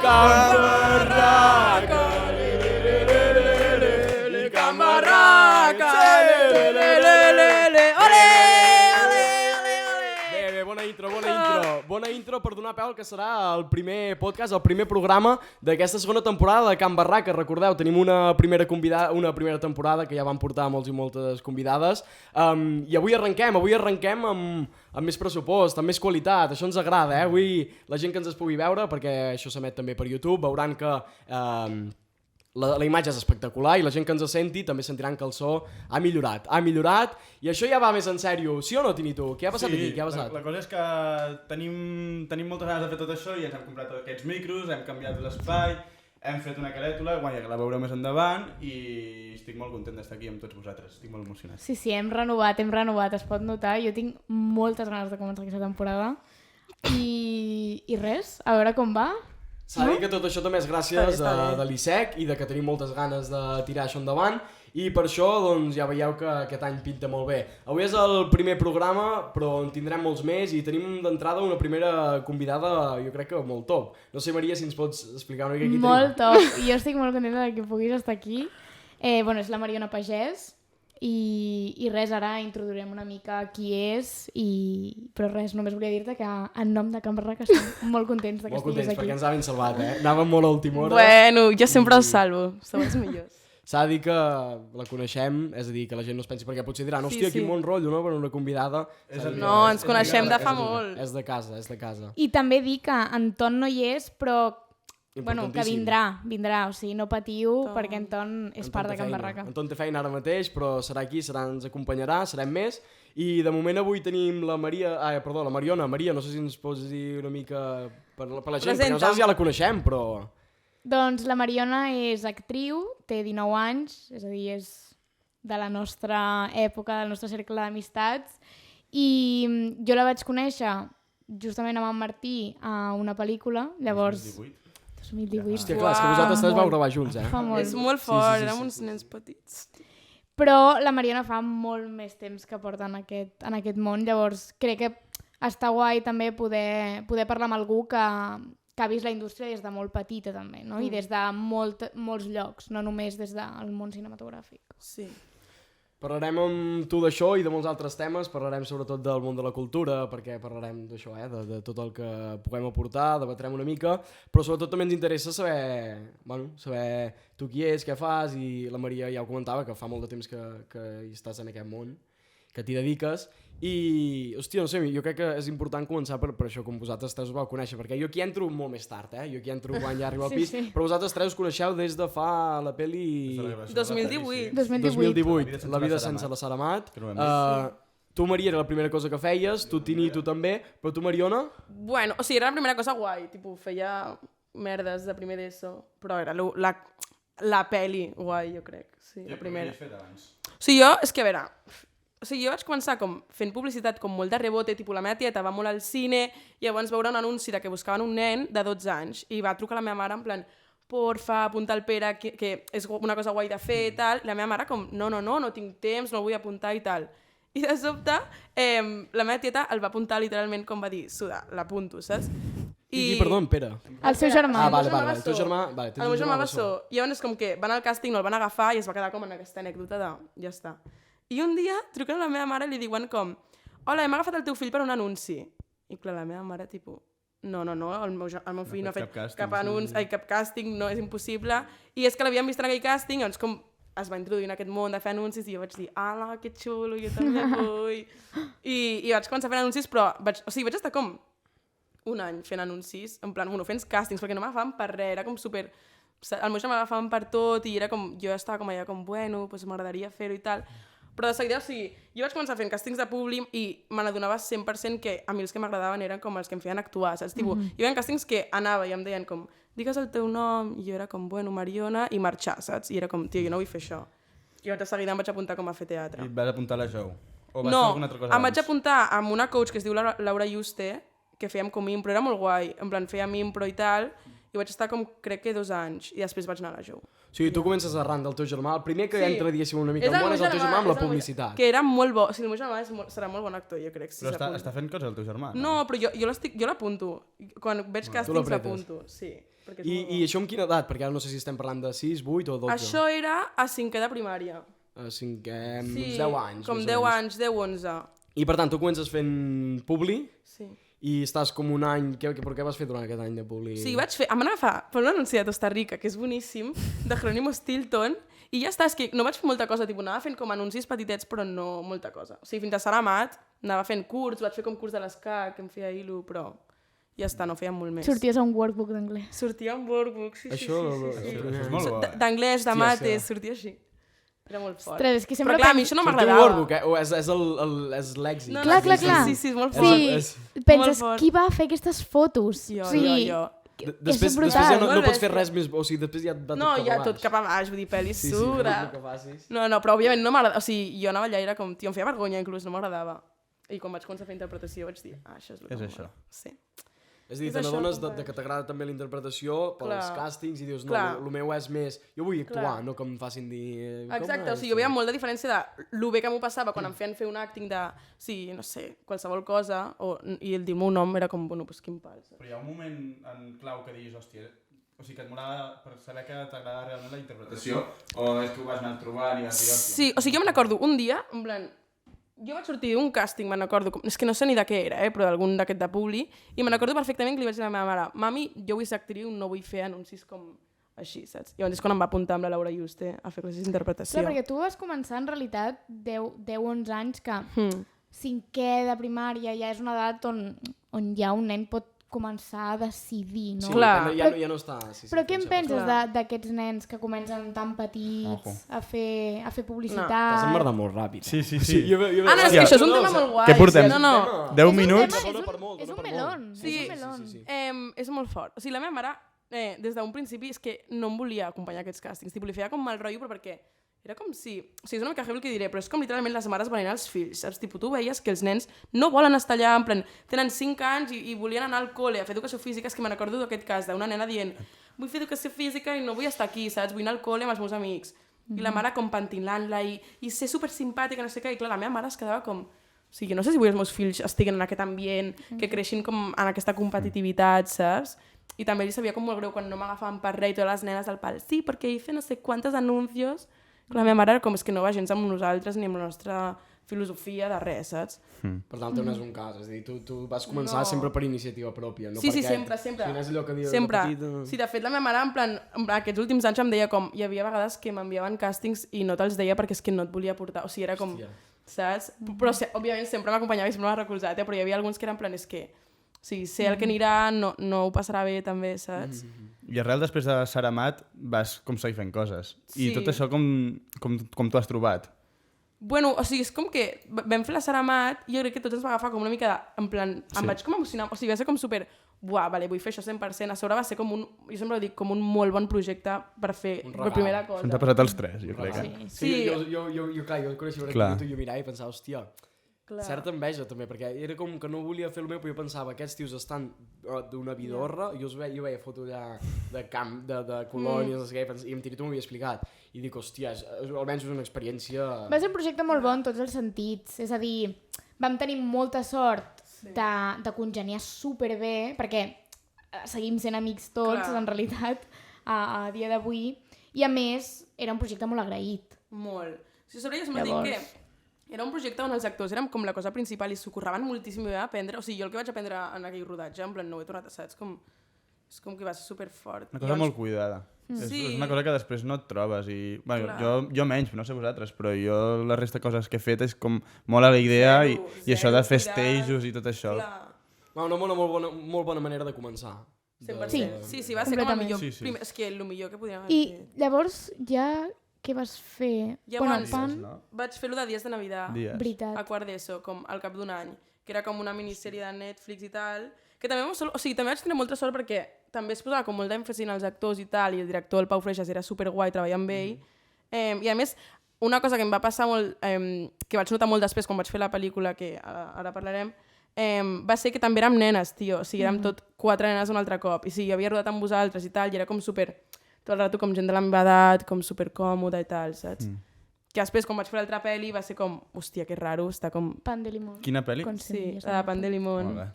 Can Barraca, Can Barraca, Bé, bona intro. Bona intro per donar peu al que serà el primer podcast, el primer programa d'aquesta segona temporada de Can Barraca. Recordeu, tenim una primera temporada que ja vam portar molts i moltes convidades i avui arrenquem amb més pressupost, amb més qualitat. Això ens agrada, Avui la gent que ens es pugui veure, perquè això s'emet també per YouTube, veuran que la imatge és espectacular i la gent que ens senti també sentiran que el so ha millorat i això ja va més en sèrio, sí o no, Tinito? Què ha passat aquí? Què ha passat? La cosa és que tenim moltes ganes de fer tot això i ens hem comprat aquests micros, hem canviat l'espai, hem fet una carètula, que la veureu més endavant i estic molt content d'estar aquí amb tots vosaltres, estic molt emocionat. Sí, hem renovat, es pot notar, jo tinc moltes ganes de començar aquesta temporada i res, a veure com va. S'ha de dir que tot això també és gràcies de l'ISEC i de que tenim moltes ganes de tirar això endavant i per això doncs, ja veieu que aquest any pinta molt bé. Avui és el primer programa, però en tindrem molts més i tenim d'entrada una primera convidada, jo crec que molt top. No sé, Maria, si ens pots explicar una mica qui tenim. Molt top, i jo estic molt contenta que puguis estar aquí. És la Mariona Pagès i res, ara introduirem una mica qui és, però res, només volia dir-te que en nom de Can Barraca estem molt contents que estiguis aquí. Molt contents, perquè ens ha ben salvat, Anàvem molt a última hora. Bueno, jo sempre els salvo, som els millors. S'ha de dir que la coneixem, és a dir, que la gent no es pensi, perquè potser diran, hòstia, quin bon rotllo, no?, per una convidada. No, ens coneixem de fa molt. És de casa. I també dir que Anton no hi és, però que vindrà, o sigui, no patiu, perquè Anton és part de Can Barraca. Anton té feina ara mateix, però serà aquí, ens acompanyarà, serem més, i de moment avui tenim la Mariona. Maria, no sé si ens pots dir una mica per la gent, perquè nosaltres ja la coneixem, però... Doncs la Mariona és actriu, té 19 anys, és a dir, és de la nostra època, del nostre cercle d'amistats, i jo la vaig conèixer justament amb en Martí a una pel·lícula, llavors... 2018. Hòstia, clar, és que vosaltres tres vau gravar junts, És molt fort, érem uns nens petits. Però la Mariona fa molt més temps que porta en aquest món, llavors crec que està guai també poder parlar amb algú que ha vist la indústria des de molt petita també, no? I des de molts llocs, no només des del món cinematogràfic. Sí. Parlarem amb tu d'això i de molts altres temes, parlarem sobretot del món de la cultura, perquè parlarem d'això, de tot el que puguem aportar, debatrem una mica, però sobretot també ens interessa saber tu qui és, què fas, i la Maria ja ho comentava, que fa molt de temps que hi estàs en aquest món, que t'hi dediques, i, hòstia, no sé, jo crec que és important començar per això, com vosaltres tres us vau conèixer, perquè jo aquí entro molt més tard, jo aquí entro quan ja arribo al pis, però vosaltres tres us coneixeu des de fa la pel·li... 2018. La vida sense la Saramat. Tu, Maria, era la primera cosa que feies, tu, Tini, tu també, però tu, Mariona? Bueno, o sigui, era la primera cosa guai, feia merdes de primer d'ESO, però era la peli guai, jo crec, sí, la primera. Què havies fet abans? O sigui, jo vaig començar fent publicitat com molt de rebote, la meva tieta va molt al cine i llavors veure un anunci que buscaven un nen de 12 anys i va trucar a la meva mare en plan, porfa, apunta el Pere, que és una cosa guai de fer i tal, i la meva mare com, no tinc temps, no el vull apuntar i tal. I de sobte, la meva tieta el va apuntar literalment com va dir, suda, l'apunto, saps? Perdó, Pere. El seu germà. Vale, el teu germà... El meu germà Bassó. I llavors és com que van al càsting, no el van agafar i es va quedar com en aquesta anècdota de, ja està. I un dia truquen a la meva mare i li diuen com, hola, hem agafat el teu fill per un anunci. I clar, la meva mare, no, el meu fill no ha fet cap càsting, no, és impossible. I és que l'havien vist en aquell càsting, doncs com es va introduir en aquest món de fer anuncis i jo vaig dir, ala, que xulo, jo també vull. I vaig començar a fer anuncis, però vaig estar com un any fent anuncis, en plan, fent càstings, perquè no m'agafaven per res, era com super... El meu germà m'agafaven per tot i era com, jo estava com allà com, bueno, doncs m'agradaria fer-ho i tal. Però de seguida, o sigui, jo vaig començar fent càstings de públic i me n'adonava 100% que a mi els que m'agradaven eren com els que em feien actuar, saps? Jo veia càstings que anava i em deien com, digues el teu nom, i jo era com, bueno, Mariona, i marxar, saps? I era com, tio, jo no vull fer això. I de seguida em vaig apuntar com a fer teatre. I et vas apuntar a la show? O vas no, fer alguna altra cosa abans? em vaig apuntar amb una coach que es diu Laura Yuste, que fèiem com impro, era molt guai, en plan fèiem impro i tal, i vaig estar com, crec que 2 anys, i després vaig anar a la Jou. O sigui, tu comences arran del teu germà. El primer que Sí. entra, diguéssim, una mica al món és el teu germà amb la publicitat. Que era molt bo, o sigui, el meu germà serà molt bon actor, jo crec. Si Però s'apunta. està fent coses el teu germà? No, però jo l'apunto. Quan veig càstings l'apretes. l'apunto, sí. perquè és I, molt bo. I això amb quina edat? Perquè ara no sé si estem parlant de 6, 8 o 12. Això era a 5è de primària. A 5è, Sí, uns 10 anys. com més o 10 menys. anys, 10-11. I per tant, tu comences fent publi Sí. i estàs com un any... Però què vas fer durant aquest any de publi? Sí, em van agafar per un anunci de Costa Rica, que és boníssim, de Jerónimo Stilton, i ja està, és que no vaig fer molta cosa, tipus, anava fent com anuncis petitets, però no molta cosa. O sigui, fins a Saramat, anava fent curs, vaig fer com curs de l'ESCAC, que em feia ILU, però ja està, no feia molt més. Sorties a un workbook d'anglès. Sortia en workbook, sí, Això, sí. Això és molt bo. D'anglès, de Hòstia, mates, sí. sortia així. Era molt fort. Ostres, és que sempre Però clar, a mi penso- això no Sortiu m'agradava. Workbook, eh? O és l'èxit. No, Clar, clar, sí, clar. Sí, sí, és molt És- fort. Sí, és- penses, Molt fort. qui va fer aquestes fotos? Jo, o sigui, jo. Després brutal. ja no Molt pots fer bèstia. res més... O sigui, després ja va tot No, cap ja a baix. tot cap a baix, vull dir, pel·li Sí, sí, sura. el que facis. No, però òbviament no m'agrada, o sigui, jo anava allà i era com, tio, em feia vergonya inclús, no m'agradava. I quan vaig començar a fer interpretació vaig dir, això és el que És m'agrada. això. Sí. És a dir, És te això, n'adones companys. que t'agrada també la interpretació pels Clar. càstings i dius, no, Clar. el meu és més... Jo vull actuar, Clar. no que em facin dir... Exacte, o sigui, jo veia molt de diferència de lo bé que m'ho passava quan em feien fer un acting de, sí, no sé, qualsevol cosa, i el dir el meu nom era com, bueno, pues quin pal. saps? Però hi ha un moment en clau que diguis, hòstia, o sigui, que et molava per saber que t'agrada realment la interpretació, o és que ho vas anar trobant i vas dir, hòstia... Sí, o sigui, jo me n'acordo un dia, en plan, jo vaig sortir d'un càsting, me n'acordo, és que no sé ni de què era, però d'algun d'aquest de Publi, i me n'acordo perfectament que li vaig dir a la meva mare, mami, jo vull ser actriu, no vull fer anuncis com així, saps? I llavors és quan em va apuntar amb la Laura Juste a fer classes d'interpretació. Clar, perquè tu vas començar en realitat 10-11 anys que Mm. 5è de primària ja és una edat on ja un nen pot començar a decidir, no? Sí, Clar. ja no està... Sí, Però què en penses Clar. d'aquests nens que comencen tan petits Ojo. a fer T'has publicitat? emmerdat molt ràpid. Sí, sí, sí. Ah, no, és que això és un tema molt guai. Què portem? No, no. 10 És un minuts? tema, Dona per molt, és dona un per melón. molt. Sí, és un melón. sí. És molt fort. O sigui, la meva mare, des d'un principi, és que no em volia acompanyar a aquests càstings. Tipo, li feia com mal rotllo, però perquè era com si... O sigui, és una mica heavy el que diré, però és com literalment les mares venint als fills, saps? Tipo, tu veies que els nens no volen estar allà, en plan, tenen 5 anys i volien anar al col·le a fer educació física. És que me n'acordo d'aquest cas d'una nena dient vull fer educació física i no vull estar aquí, saps? Vull anar al col·le amb els meus amics. I la mare com pentilant-la i ser super simpàtica, no sé què. I clar, la meva mare es quedava com... O sigui, no sé si vull que els meus fills estiguen en aquest ambient, que creixin com en aquesta competitivitat, saps? I també li sabia com molt greu quan no m'agafaven per res i totes les nenes del pal. Sí, perquè hice no sé quantos anuncios. La meva mare era com, és que no va gens amb nosaltres ni amb la nostra filosofia de res, saps? Per tant, no és un cas. És a dir, tu vas començar No. sempre per iniciativa pròpia. No Sí, sí, perquè, sempre, sempre. Si no és allò que dius Sempre. de petita... Sí, de fet, la meva mare, en plan, aquests últims anys em deia com... Hi havia vegades que m'enviaven càstings i no te'ls deia perquè és que no et volia portar. O sigui, era com... Hòstia. Saps? Però, òbviament, sempre m'acompanyava i sempre m'ha recolzat, però hi havia alguns que eren en plan, és que... O sigui, sé el que anirà, no ho passarà bé, també, saps? I arrel després de Saramat vas com seguir fent coses. I Sí. tot això com t'ho has trobat? Bueno, o sigui, és com que vam fer la Saramat i jo crec que tots ens va agafar com una mica de... En plan, em vaig com emocionar, o sigui, va ser com super... Buah, vale, vull fer això 100%. A sobre va ser com un... Jo sempre ho dic, com un molt bon projecte per fer Un per regal. primera cosa. Se'ns ha passat els tres, jo crec. Sí. Sí. Jo coneixia per Clar. aquí i jo mirava i pensava, hòstia, Clar. certa enveja també, perquè era com que no volia fer el meu, però jo pensava, aquests tios estan d'una vidorra, jo veia foto allà de camp, de colònies, no sé què, i tu m'ho havia explicat, i dic, hòstia, almenys és una experiència... Va ser un projecte molt bo en tots els sentits. És a dir, vam tenir molta sort de congeniar superbé, perquè seguim sent amics tots, Clar. en realitat, a dia d'avui. I a més, era un projecte molt agraït. Molt. Si sobre jo sempre dic Llavors- que era un projecte on els actors érem com la cosa principal i s'ho curraven moltíssim i vam aprendre, o sigui, jo el que vaig aprendre en aquell rodatge, en plan, no ho he tornat a saber, és com que va ser superfort. Una cosa molt cuidada. Sí. És una cosa que després no et trobes i... Bueno, Clar. jo menys, no sé vosaltres, però jo la resta de coses que he fet és com molt a la idea i això de Zero, festejos i tot això. Clar, Una molt bona manera de començar. 100%. Sí, va ser com el Completament. millor, Sí, sí. és que el millor que podíem haver I fet. llavors, ja què vas fer? Llavors- Pan, No? Vaig fer-lo de Dies de Navidad. Dies. veritat. A quart d'ESO, com al cap d'un any, que era com una minissèrie de Netflix i tal, que també, o sigui, també vaig tenir molta sort perquè també es posava com molt d'èmfasi en els actors i tal, i el director, el Pau Freixas, era superguai treballar amb ell. I a més, una cosa que em va passar molt, que vaig notar molt després quan vaig fer la pel·lícula, que ara parlarem, va ser que també érem nenes, tio. O sigui, érem tot 4 nenes un altre cop. I sí, jo havia rodat amb vosaltres i tal, i era com super... Tot el rato com gent de la meva edat, com super còmoda i tal, saps? Que després, quan vaig fer l'altra pel·li, va ser com... Hòstia, que raro, està com... Pan de limón. Quina pel·li? Con Sí, semillas la de Pan de Limón. Molt bé.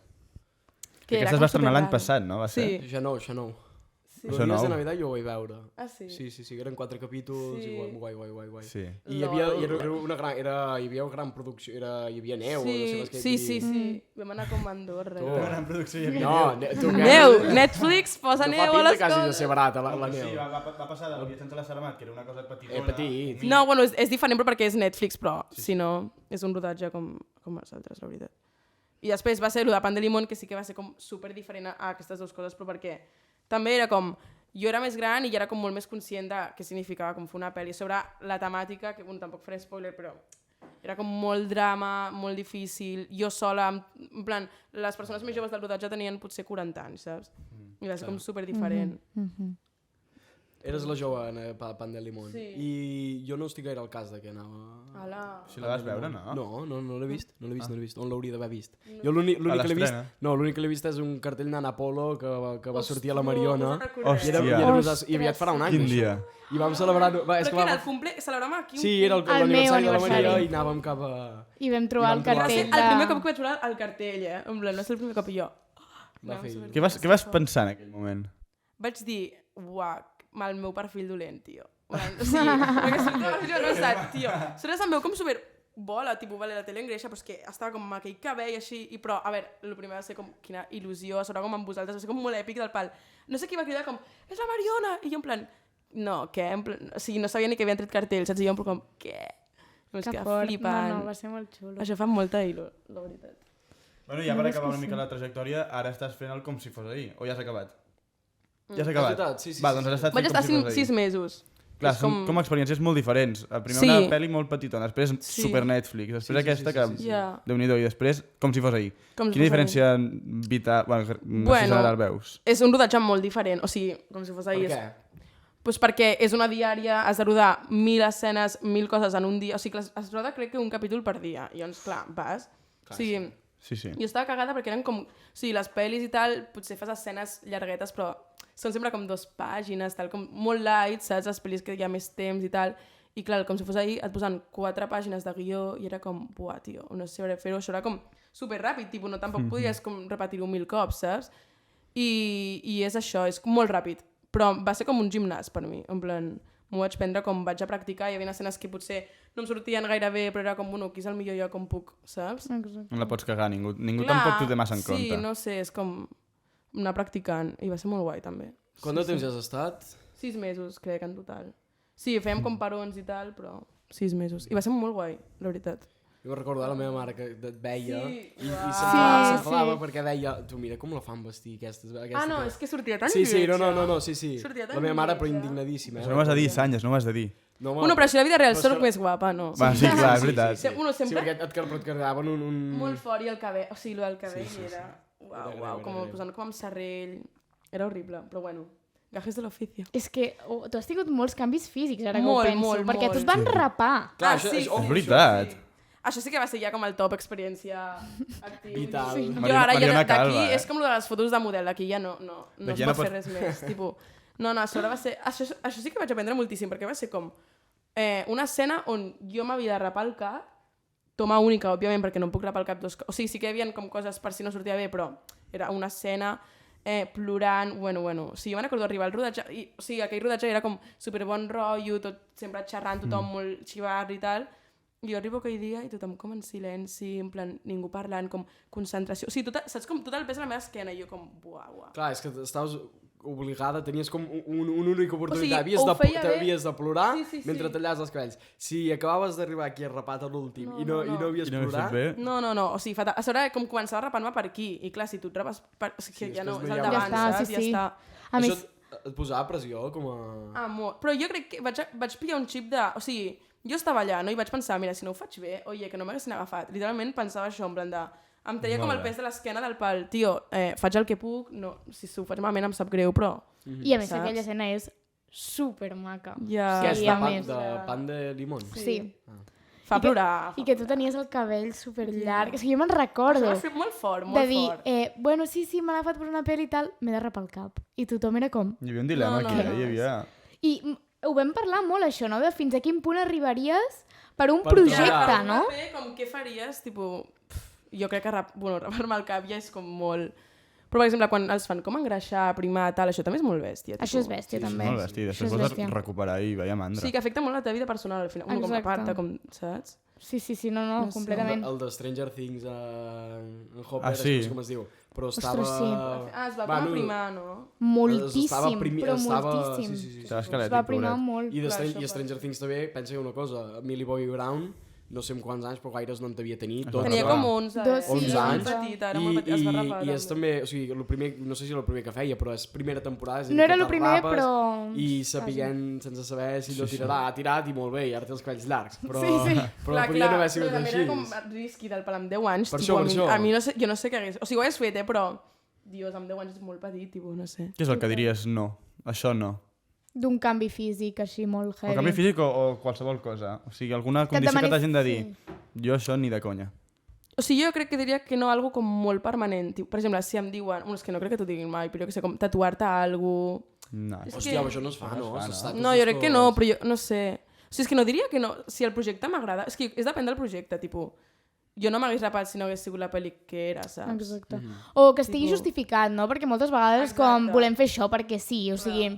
Que era Aquesta es com va estrenar l'any superraro. passat, no? Va ser? Sí. Això no. Sí. Això Los días nou. de Navidad jo ho vaig veure. Ah, sí? Sí, eren 4 capítols, Sí. i guai. Sí. I hi havia una gran, hi havia gran producció, hi havia neu. no sé Sí. Vam anar com a Andorra. i Oh. tal. Gran producció hi havia. No, tu què? Neu! Netflix posa No fa neu a pinta les quasi de coses. ser barata la neu. Sí, va passar del viatge de la Saramat, que era una cosa petitona. Petit. No, bueno, és diferent però perquè és Netflix, però si no, és un rodatge com els altres, la veritat. I després va ser el de Pan de Limón, que sí que va ser com super diferent a aquestes dues coses, però perquè també era com... Jo era més gran i ja era com molt més conscient de què significava com fer una pel·li sobre la temàtica, que bueno, tampoc faré spoiler, però era com molt drama, molt difícil, jo sola, en plan, les persones més joves del rodatge tenien potser 40 anys, saps? I va ser com super diferent. Eres la jove en Pan de Limón. Sí. I jo no estic gaire al cas de què anava... Ala. Si la vas veure, no? No l'he vist. No l'he vist. On l'hauria d'haver vist? Jo l'únic que l'he vist... l'estrena? No, l'únic que l'he vist és un cartell d'Anna Polo que va sortir a la Mariona. Hòstia. I aviat farà un any, Quin això. dia? I vam celebrar... Va, és Però que que era va... el cumple... Celebràvem aquí un Sí, era El l'aniversari de la meu Maria aniversari. i anàvem cap a... I vam trobar I el vam trobar- Va ser cartell el primer cop que vaig veure el cartell, En plan, va ser el primer cop i jo... Va fer... Què vas pensar en aquell moment? Vaig dir, uah, el meu perfil dolent, tio. O sigui, perquè sortia no saps, tio. Sempre se'm veu com super bola, tipus, vale, la tele engreixa, però és que estava com amb aquell cabell així, i però, a veure, el primer va ser com, quina il·lusió, a sobre com amb vosaltres, va ser com molt èpic del pal. No sé qui va cridar com, és la Mariona! I jo en plan, no, què? En plan, o sigui, no sabia ni que havien tret cartells, saps? I jo en plan com, què? I vaig Que quedar fort. flipant. No, va ser molt xulo. Això fa molta il·lu, la veritat. Bueno, ja per acabar una mica la trajectòria, ara estàs fent el com si fos ahir, o ja s'ha acabat? Ja s'ha acabat? veritat, sí, Va, sí, doncs sí. has estat Vaig fent estar com si fos 6 ahir. mesos. Clar, És són com experiències molt diferents. Primer Sí. una pel·li molt petitona, després Sí. super Netflix, després aquesta que... Ja. Déu-n'hi-do, i després com si fos ahir. Com si Quina fos diferència vital... Bueno, no sé si general veus? És un rodatge molt diferent, o sigui, com si fos Per ahir. què? Pues perquè és una diària, has de rodar 1.000 escenes, 1.000 coses en un dia, o sigui, que es roda crec que un capítol per dia, i llavors, clar, vas... O sigui, Sí, sí. jo estava cagada perquè eren com... O sigui, les pel·lis i tal, potser fas escenes llarguetes, però són sempre com 2 pàgines, tal, com molt light, saps? Les pel·lis que hi ha més temps i tal. I clar, com si fos ahir, et posen 4 pàgines de guió i era com, buah, tio, no sé saber fer-ho. Això era com superràpid, tipus, no tampoc podies com repetir-ho 1000 cops, saps? I és això, és molt ràpid. Però va ser com un gimnàs per mi, en plan... M'ho vaig prendre com vaig a practicar, hi havia escenes que potser no em sortien gaire bé, però era com, bueno, qui és el millor jo com puc, saps? Exacte. No la pots cagar, ningú tampoc t'ho té massa en compte. Sí, no sé, és com anar practicant, i va ser molt guai també. Quant de temps has estat? 6 mesos, crec, en total. Sí, fèiem com parons i tal, però 6 mesos. I va ser molt guai, la veritat. Jo recordo la meva mare que et veia Sí, i uau. s'enfadava perquè deia, tu mira com la fan vestir aquesta Ah, no, és que sortia tan Sí, lletja. no, sí. Sortia tan La meva mare però lletja. indignadíssima. Això no m'has de dir, Sanyes, no m'has de dir. No, Bueno, però així a la vida real Però és sóc que- més guapa, no? Va, sí, clar, és veritat. Uno Sí, sempre perquè et carregaven un... molt fort i el cabell, o sigui, el cabell Sí, era... Uau, Era uau, greu, com era greu. posant com amb serrell... Era horrible, però bueno. Gajes de l'oficio. És que tu has tingut molts canvis físics, ara que Molt, ho penso, molt, perquè molt. tu et van rapar. Clar, Ah, això, sí, això, És veritat. Això sí que va ser ja com el top experiència actiu. Vital. Jo Mariona- ara ja Mariona d'aquí Calva, és com lo de les fotos de model, d'aquí ja no es D'aquí ja pot no fer pots- res més. Tipo, no, a sobre va ser... Això sí que vaig aprendre moltíssim, perquè va ser com una escena on jo m'havia de rapar el cap, toma única, òbviament, perquè no em puc rapar el cap dos cops. O sigui, sí que hi havia com coses per si no sortia bé, però era una escena plorant, bueno. O sigui, jo me'n recordo arribar al rodatge, o sigui, aquell rodatge era com super bon rotllo, tot sempre xerrant, tothom molt xivar i tal, i jo arribo aquell dia i tothom com en silenci, en plan, ningú parlant, com concentració. O sigui, saps com tot el pes a la meva esquena, i jo com, buah. Clar, és que estaves obligada, tenies com una única oportunitat. O sigui, ho feia bé. T'havies de plorar Sí. mentre tallaves els cabells. Si acabaves d'arribar aquí rapat a l'últim i no havies I no m'he plorat... fet bé. No, o sigui, fatal. A sobre com començava a rapar-me per aquí, i clar, si tu et rapes per... O sigui, Sí, ja no, després és no el hi ha davant, Ja està, saps? sí, Ja sí. està. A Això més, et posava pressió com a... Ah, molt. Però jo crec que vaig pillar un xip de... O sigui, jo estava allà, no? I vaig pensar, mira, si no ho faig bé, oye, que no m'haguessin agafat. Literalment pensava això, en plan de... Em treia com Molt el bé. pes de l'esquena del pal. Tio, faig el que puc, no, si ho faig malament em sap greu, però... i a més Saps? aquella escena és super maca. Ja... Què Sí, és de a pan, més, de pan de limón? Sí. Fa plorar. I que tu tenies el cabell superllarg. O sigui, jo me'n recordo. Això va fer molt fort, molt de dir, fort. bueno, sí, me l'ha agafat per una pel·li i tal, m'he de rapar el cap. I tothom era com... Hi havia un dilema No, aquí, no. hi havia... I ho vam parlar molt, això, no? De fins a quin punt arribaries per un Per projecte, treballar. no? Com què faries, tipus... Jo crec que rapar-me el cap ja és com molt... Però, per exemple, quan els fan com engreixar, primar, tal, això també és molt bèstia. Això és bèstia, també. Molt bèstia, Això després és vols bèstia. recuperar i veia mandra. Sí, que afecta molt la teva vida personal, al final. Com a Exacte. part, com, saps? Sí, no, No sé. completament. El de Stranger Things en Hopper, Ah, sí. no sé com es diu. Però Ostres, estava... sí. Es va com a primar, no? Moltíssim, però moltíssim. Sí. Estava Es esquelètic, va primar pobret. molt. I de Clar, I això Stranger Things també, pensa una cosa, Millie Bobby Brown, no sé en quants anys, però gaires no en devia tenir. va Tenia rapar. com 11, Dos, sí, 11 anys. Era petita, era molt petita, es va rapar. I és també, o sigui, el primer, no sé si el primer que feia, però és primera temporada. És a dir, No era que el te'l primer, rapes però... I sapiguent, sense saber si no tirarà, ha tirat i molt bé, i ara té els cabells llargs. Però, Sí. però podria no haver sigut però també així. era com risky del pal amb 10 anys. Per tipus, això. A mi no sé, jo no sé què hagués... O sigui, ho hagués fet, però... Dios, amb 10 anys és molt petit, tipus, no sé. Què és el que diries no? Això no. D'un canvi físic així molt heavy. O canvi físic o qualsevol cosa. O sigui, alguna condició que t'hagin de dir. Jo això ni de conya. O sigui, jo crec que diria que no algo com molt permanent. Per exemple, si em diuen... Bueno, és que no crec que t'ho diguin mai, però jo que sé, com tatuar-te algo... No. És Hòstia, que- però això no es fa, no? No es fa, no. S'està No, jo crec que no, però jo no sé. O sigui, és que no diria que no. Si el projecte m'agrada... És que és depèn del projecte, tipus... Jo no m'hagués rapat si no hagués sigut la pel·li que era, saps? Exacte. O que estigui Tipo- justificat, no? Perquè moltes vegades és com Exacte. volem fer això perquè sí, o sigui...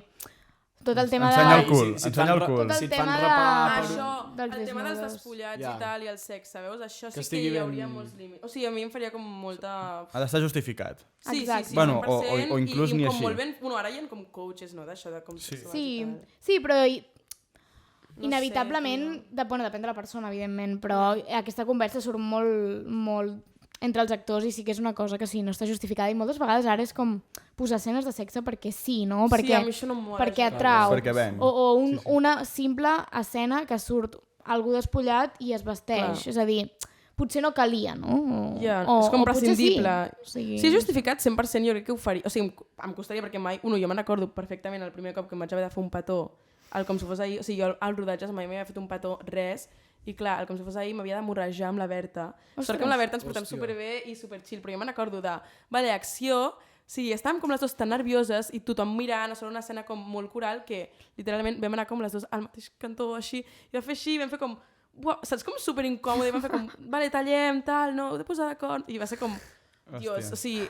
Tot el tema Ensenya de... el cul, ensenya el cul. Tot el Si et fan tema de- rapar per... Això, dels el tema dels desnudos. despullats Ja. i tal, i el sexe, veus? Això sí que estigui hi hauria ben- molts límits. O sigui, a mi em faria com molta... Ha d'estar justificat. Sí, Exacte. sí, Bueno, 100%, o inclús i ni com així. molt ben... Bueno, ara hi ha com coaches, no?, d'això de com Sí. sexuals i Sí, tal. sí, però No inevitablement, bueno, depèn de la persona, evidentment, però aquesta conversa surt molt entre els actors i sí que és una cosa que sí, no està justificada i moltes vegades ara és com posar escenes de sexe perquè sí, no? Sí, Perquè, a mi això no em mola. perquè gens. atrau. Perquè ven. O una simple escena que surt algú despullat i es vesteix. Clar. És a dir, potser no calia, no? Ja, és com potser prescindible. Sí. O sigui... Si és justificat 100%, jo crec que ho faria. O sigui, em costaria perquè mai... Jo me'n recordo perfectament el primer cop que em vaig haver de fer un petó, com si fos ahir, o sigui, jo als rodatges mai m'havia fet un petó, res, i clar, com si fos ahir m'havia d'hemorrajar amb la Berta. Sort que amb la Berta ens portem Hòstia. superbé i superchill, però jo me'n recordo de, vale, acció, sí, estàvem com les dues tan nervioses i tothom mirant a sobre una escena com molt coral que literalment vam anar com les dues al mateix cantó així, i vam fer així, vam fer com, uau, saps com super incòmode, i vam fer com, vale, tallem, tal, no, heu de posar d'acord, i va ser com, Dios, o sigui,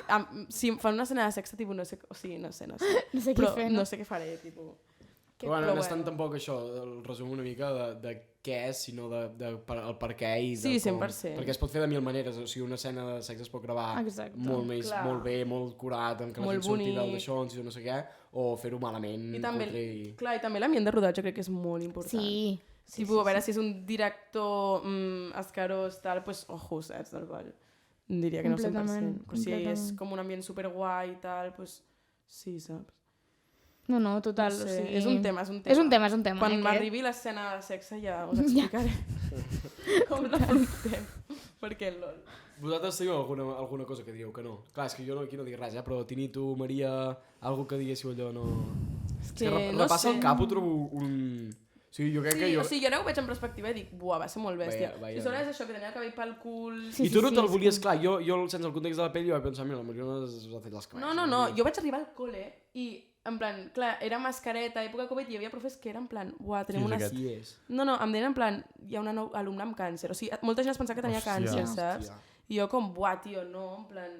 si em fan una escena de sexe, tipus, no sé, o sigui, no sé, No sé què però fer, no no? sé què faré, tipus. Però bueno, no és tant tampoc això, el resum una mica de què és, sinó el per què i de Sí, com... 100%. Perquè es pot fer de mil maneres, o sigui, una escena de sexe es pot gravar Exacte. Clar. molt bé, molt curat, amb que la Molt gent surti del bonic. d'això, no sé què, o fer-ho malament, I també, cutre i... clar, i també l'ambient de rodatge crec que és molt important. Sí. Tipo, a veure si és un director escarós, tal, pues, ojo, saps, del ball. Diria que no 100%. Completament, Però si és completament. com un ambient superguai i tal, pues, sí, saps? No, total. No sé, o sigui... és un tema. És un tema. Quan aquest. m'arribi l'escena de sexe ja us explicaré com l'afrontem. Perquè lol. Vosaltres teniu alguna cosa que dieu que no? Clar, és que jo aquí no dic res, però Tini, tu, Maria, algo que diguéssiu allò no... És que no repassa sé. el cap ho trobo un... O sigui, jo crec Sí, que jo... o sigui, jo ara ho veig en perspectiva i dic, buah, va ser molt bèstia. Vaya, I sobre és això, que tenia el cabell pel cul... Sí, I tu no sí, te'l és volies, clar, jo sense el context de la pel·li jo vaig pensar, mira, la Mariona es va fer els cabells. No, jo vaig arribar al col·le i, en plan, clar, era mascareta, època Covid, i hi havia profes que eren en plan, buah, tenim Qui és una... aquest? Qui és? No, em deien en plan, hi ha una alumna amb càncer. O sigui, molta gent es pensava que tenia Hòstia. càncer, Hòstia. saps? I jo com, buah, tio, no, en plan...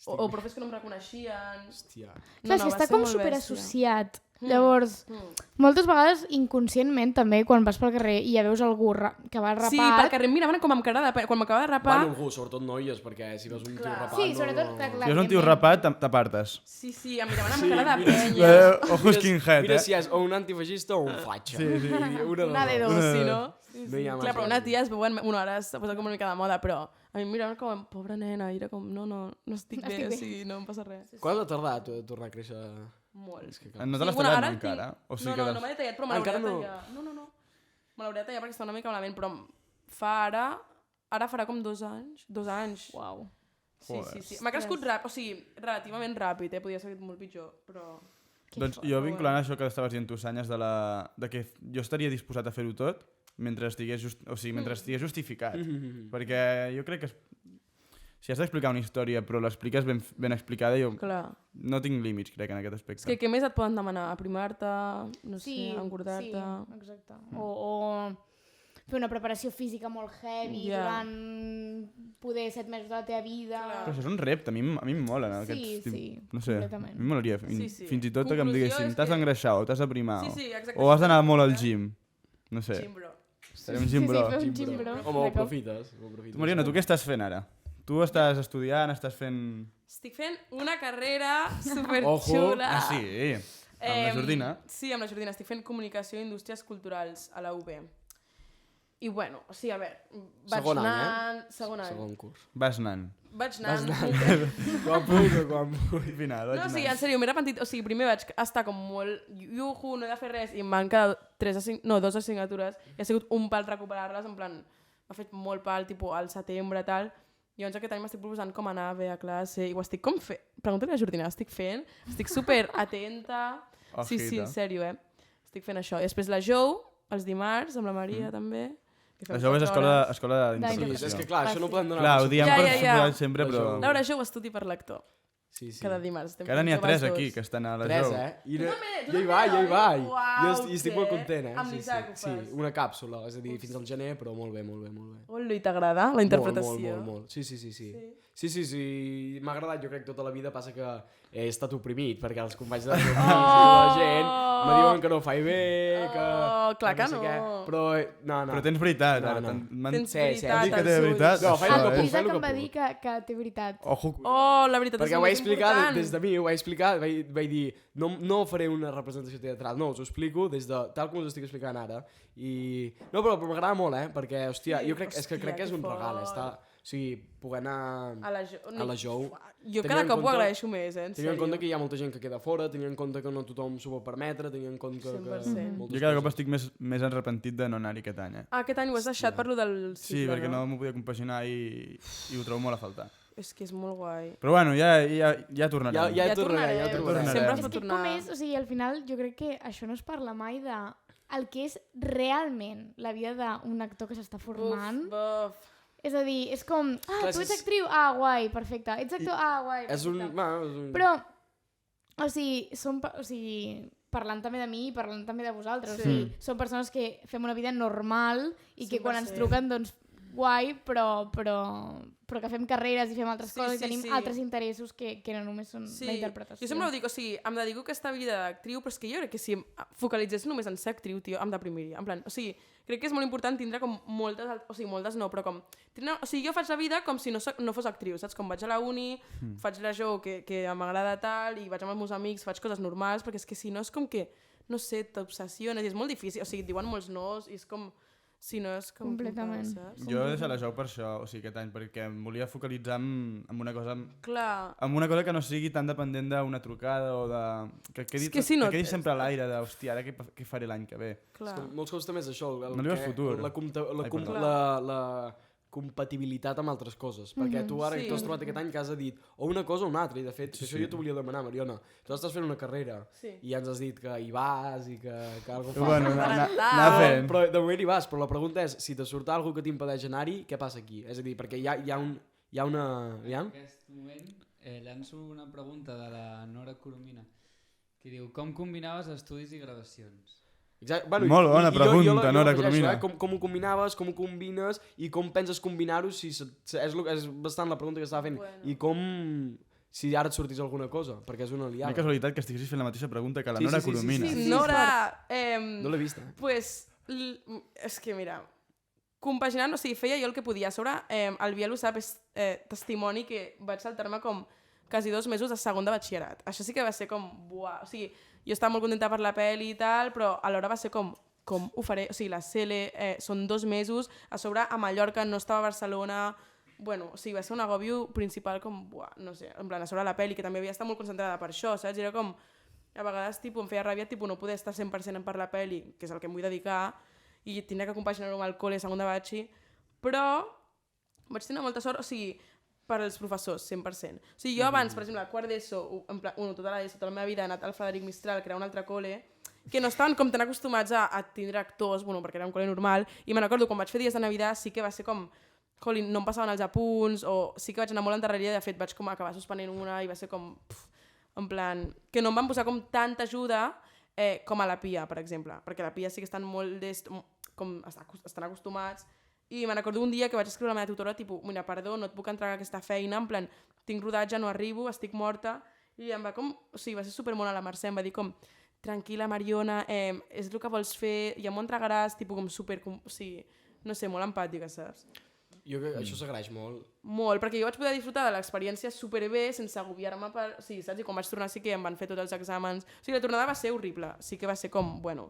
O profes que no em reconeixien... Hòstia. Clar, no, si va està ser com molt superassociat. Mm. Llavors, Mm. moltes vegades inconscientment també, quan vas pel carrer i ja veus algú que va rapat... Sí, pel carrer em miraven com amb cara de... Quan m'acaba de rapar... Bueno, algú, sobretot noies, perquè si veus un tio Clar. rapat... Sí, sobretot, clar, Si és un tio rapat, t'apartes. Sí, em miraven amb cara de mira, penya. Ojo skinhead, Mira eh? si és o un antifeixista o un fatxa. Sí. Una de dos. Sí, no? No hi ha Clar, més però una res. tia es veuen... Bueno, ara s'ha posat com una mica de moda, però a mi em miraven com, pobra nena, i era com, no estic bé, Estic bé. sí, no em passa res. Quan ha de tardar a tornar a créixer? Molt. És que clar. No te l'has bueno, tallat ara el encara? tinc- O sigui no, que no me l'he tallat, però me l'hauré Encara de no? tallar. No. Me l'hauré de tallar perquè està una mica malament, però fa ara farà com 2 anys. 2 anys. Uau. Sí. M'ha crescut o sigui, relativament ràpid, podia ser molt pitjor, però... Doncs jo vinculant això que estaves dient tu, Sanyes, de que jo estaria disposat a fer-ho tot, mentre estigués justificat. Perquè jo crec que si has d'explicar una història però l'expliques ben explicada, jo Clar. no tinc límits, crec, en aquest És aspecte. que què més et poden demanar? Aprimar-te, no sé, Sí, engordar-te... exacte. O fer una preparació física molt heavy durant poder 7 mesos de la teva vida. Però això és un repte, a mi em mola. No? Sí, no sé, completament. a mi m'molaria. Sí. Fins i tot que em Conclusió diguessin, és t'has que- d'engreixar o t'has d'aprimar Sí, exacte. o has d'anar molt al gym. No sé, Gym, bro. seré un gym-bro. fer un gimbro. Home, ho aprofites. Tu, Mariona, tu què estàs fent ara? Tu estàs estudiant, estàs fent... Estic fent una carrera Ojo. superxula. Ah, sí, amb la Jordina. Sí, amb la Jordina. Estic fent Comunicació i Indústries Culturals a la UB. I bueno, o sigui, a veure, vaig Segon any, anant... Segon any. Segon curs. Vas anant. Vaig anant. Quan puc o quan puc. Al final, No, vaig o sigui, anant. en sèrio, m'he repentit. O sigui, primer vaig estar com molt... Iuhu, no he de fer res. I em van quedar 2 assignatures. I ha sigut un pal recuperar-les. En plan, m'ha fet molt pal, tipus, al setembre, tal. I llavors aquest any m'estic proposant com anar bé a classe. I ho estic com fent. Pregunta-li a la Jordina, estic fent. Estic super atenta. Sí, Ojito. en sèrio, Estic fent això. I després la Jou, els dimarts, amb la Maria, també. que fem La jove és 4 hores. escola Sí, d'interpretació. és que clar, això no ho podem donar. Clar, ho per diem Ja, per ja, ja. suposat sempre, La però... Jou. Laura Jou, estudi per lector. Sí, sí. Cada dimarts. Estem Que ara n'hi ha fent joves 3 aquí, dos. que estan a la 3, Jou. I Tu no, també, tu ja hi també, va, ja hi oi? va. Uau, Jo estic molt content, Amb Sí, l'Isaac ho sí, fas. una càpsula, és a dir, fins al gener, però molt bé, molt bé, molt bé. Olo, i t'agrada la interpretació? Molt. Sí. M'ha agradat, jo crec, tota la vida. Passa que he estat oprimit, perquè els companys de la gent me diuen que no ho faig bé, que... Oh, clar que sé no. què. Però, no. Però tens veritat, No, ara. no. Tens Sí, veritat Dic que als té ulls. veritat. No, faig això, el que puc. L'Isaac el em que va puc. dir que té veritat. Ojo. Oh, la veritat Perquè és ho el vaig més explicar important. des de mi, ho vaig explicar, vaig dir, no faré una representació teatral, no, us ho explico des de tal com us estic explicant ara. I... No, però m'agrada molt, perquè, hòstia, jo crec, és que crec que és un regal, o sigui, poder anar A la Jou. Jo Tenint cada en cop ho compte- agraeixo més, en Tenint en compte sèrio. que hi ha molta gent que queda fora, tenint en compte que no tothom s'ho pot permetre, tenint en compte que... 100%. moltes Jo cada cop coses. estic més arrepentit de no anar-hi aquest any. Aquest any ho has deixat per lo del Sí, cicle, perquè no m'ho podia compaginar i ho trobo molt a faltar. És que és molt guai. Però bueno, ja tornarem. Ja tornarem. tornarem. Sempre es És pot que tornar. com és, o sigui, al final jo crec que això no es parla mai de el que és realment la vida d'un actor que s'està formant. Buf. És a dir, és com, Clar, tu ets és- actriu, guai, perfecte. Ets actor, guai, És un... perfecte. És un... Però, o sigui, parlant també de mi i parlant també de vosaltres, o sigui, són persones que fem una vida normal i que quan ens 100%. truquen, doncs, guai, però que fem carreres i fem altres Sí, coses sí, i tenim sí. altres interessos que no només són la interpretació. Jo sempre ho dic, o sigui, em dedico a aquesta vida d'actriu, però és que jo crec que si em focalitzés només en ser actriu, tio, em deprimiria. En plan, o sigui, crec que és molt important tindre com moltes, o sigui, moltes no, però com... o sigui, jo faig la vida com si no fos actriu, saps? Com vaig a la uni, faig la show que m'agrada tal, i vaig amb els meus amics, faig coses normals, perquè és que si no és com que, no sé, t'obsessiones, i és molt difícil, o sigui, et diuen molts nos, i és com... Si no és com... Completament. saps? Jo he deixat la Jou per això, o sigui, aquest any, perquè em volia focalitzar en una cosa... Clar. En una cosa que no sigui tan dependent d'una trucada o de... Que quedi, És que si no- que quedi sempre a l'aire de, hòstia, ara què faré l'any que ve? Clar. Molts cops també és això, No li veus futur. la compatibilitat amb altres coses. Perquè tu ara Sí. que t'has trobat aquest any que has dit o una cosa o una altra, i de fet, això jo t'ho volia demanar, Mariona. Tu estàs fent una carrera Sí. i ja ens has dit que hi vas i que algo Però fas. bueno, anar fent. Però de moment hi vas, però la pregunta és, si te surt alguna que t'impedeix anar-hi, què passa aquí? És a dir, perquè hi ha una... En aquest moment llanço una pregunta de la Nora Coromina que diu, com combinaves estudis i gravacions? Exacte. Molt bona pregunta, jo Nora l'afegeixo, Coromina. Com ho combinaves, com ho combines i com penses combinar-ho, és bastant la pregunta que estava fent. Bueno. I com... Si ara et sortís alguna cosa, perquè és una Una liada. casualitat que estiguessis fent la mateixa pregunta que la Sí, Nora sí, sí, sí, Coromina. sí. Nora, No l'he vista. pues, és que mira, compaginant, o sigui, feia jo el que podia. A sobre, el Biel ho sap, és testimoni que vaig saltar-me com quasi 2 mesos de segon de batxillerat. Això sí que va ser com, buah, o sigui, jo estava molt contenta per la pel·li i tal, però alhora va ser com ho faré? O sigui, la CL són 2 mesos, a sobre a Mallorca, no estava a Barcelona, bueno, o sigui, va ser un agòbio principal com, buah, no sé, en plan, a sobre la pel·li, que també havia estat molt concentrada per això, saps? I era com, a vegades, tipus, em feia ràbia, tipus, no poder estar 100% per la pel·li, que és el que em vull dedicar, i tindria que compaginar-ho amb el col·le, segon de batxi, però vaig tenir molta sort, o sigui, per als professors, 100%. O sigui, jo abans, per exemple, quart d'ESO, en plan, tota la ESO, tota la meva vida, he anat al Frederic Mistral, que era un altre col·le, que no estaven com tan acostumats a tindre actors, bueno, perquè era un col·le normal, i me'n recordo, quan vaig fer dies de Navidad sí que va ser com, jolín, no em passaven els apunts, o sí que vaig anar molt endarrerida, de fet vaig com acabar suspenent una i va ser com, en plan, que no em van posar com tanta ajuda com a la Pia, per exemple, perquè la Pia sí que estan molt com estan acostumats, i me'n recordo un dia que vaig escriure a la meva tutora, tipus, mira, perdó, no et puc entregar aquesta feina, en plan, tinc rodatge, no arribo, estic morta, i em va com, o sigui, va ser supermona la Mercè, em va dir com, tranquil·la Mariona, és el que vols fer, ja m'ho entregaràs, tipus com super, o sigui, no sé, molt empàtica, saps? Jo crec que això s'agraeix molt. Molt, perquè jo vaig poder disfrutar de l'experiència superbé sense agobiar-me per... Sí, saps? I quan vaig tornar sí que em van fer tots els exàmens. O sigui, la tornada va ser horrible. Sí que va ser com, bueno,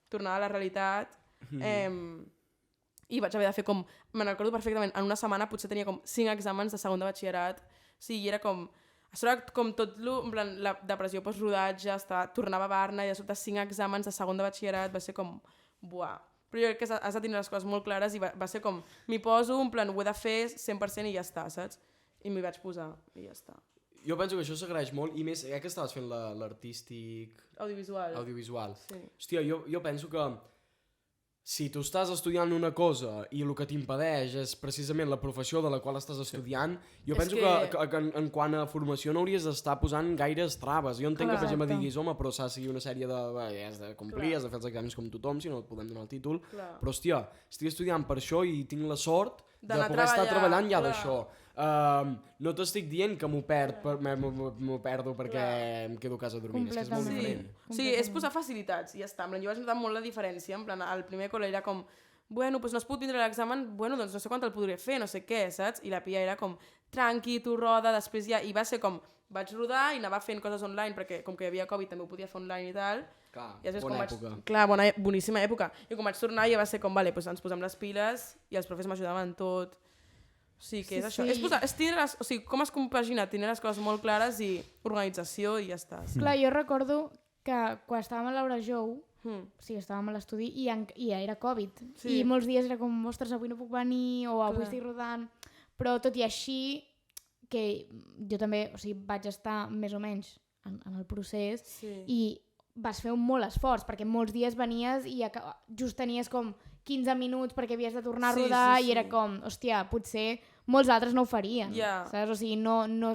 tornar a la realitat. I vaig haver de fer com... Me'n recordo perfectament, en una setmana potser tenia com 5 exàmens de segon de batxillerat. Sí, i era com... A sobre, com tot en plan, la depressió post-rodatge, tornava a Barna i de sobte 5 exàmens de segon de batxillerat, va ser com... Buah. Però jo crec que has de tenir les coses molt clares i va ser com, m'hi poso, en plan, ho he de fer 100% i ja està, saps? I m'hi vaig posar i ja està. Jo penso que això s'agraeix molt, i més, que estaves fent l'artístic... Audiovisual. Sí. Hòstia, jo penso que si tu estàs estudiant una cosa i el que t'impedeix és precisament la professió de la qual estàs estudiant, jo penso que en quant a formació no hauries d'estar posant gaires traves. Jo entenc que, per exemple, diguis, home, però s'ha de seguir una sèrie de... has de complir, has de fer els exàmens com tothom, si no et podem donar el títol. Però, hòstia, estic estudiant per això i tinc la sort de poder estar treballant ja d'això. No t'estic dient que m'ho perdo perquè em quedo a casa dormint, és que és molt diferent. Sí, és posar facilitats i ja està. Jo vaig notar molt la diferència, en plan, al primer col·le era com, bueno, doncs no es pot vindre a l'examen, bueno, doncs no sé quan el podré fer, no sé què, saps? I la Pia era com, tranqui, tu roda, després ja, i va ser com, vaig rodar i anava fent coses online, perquè com que hi havia Covid també ho podia fer online i tal. Clar, bona època. Clar, boníssima època. I quan vaig tornar ja va ser com, vale, doncs ens posem les piles i els profes m'ajudaven tot. Sí, que és això. És tindre o sigui, com es compagina? Tindre les coses molt clares i organització i ja està. Clar, jo recordo que quan estàvem a l'Aura Jou, o sigui, estàvem a l'estudi i era Covid. I molts dies era com, ostres, avui no puc venir o avui estic rodant. Però tot i així, que jo també, o sigui, vaig estar més o menys en el procés i vas fer un molt esforç, perquè molts dies venies i just tenies com 15 minuts perquè havies de tornar a rodar i era com, hòstia, potser molts altres no ho farien, saps? O sigui, no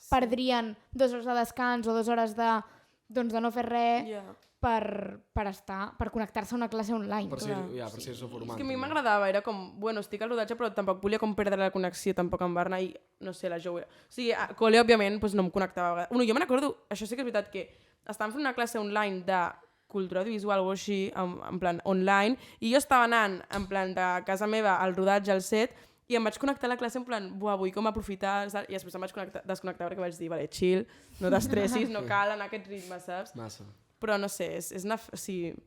perdrien 2 hores de descans o 2 hores de no fer res per connectar-se a una classe online. Per ser-se formant. És que a mi m'agradava, era com, bueno, estic al rodatge però tampoc volia com perdre la connexió tampoc amb Barna i, no sé, la Jou. O sigui, a col·le, òbviament, no em connectava. Jo me n'acordo, això sí que és veritat, que estàvem fent una classe online de cultura audiovisual o així, en plan online, i jo estava anant en plan de casa meva al rodatge, al set, i em vaig connectar a la classe en plan, buah, vull com aprofitar, i després em vaig desconnectar perquè vaig dir, vale, chill, no t'estressis, no cal anar a aquest ritme, saps? Massa. Però no sé, és una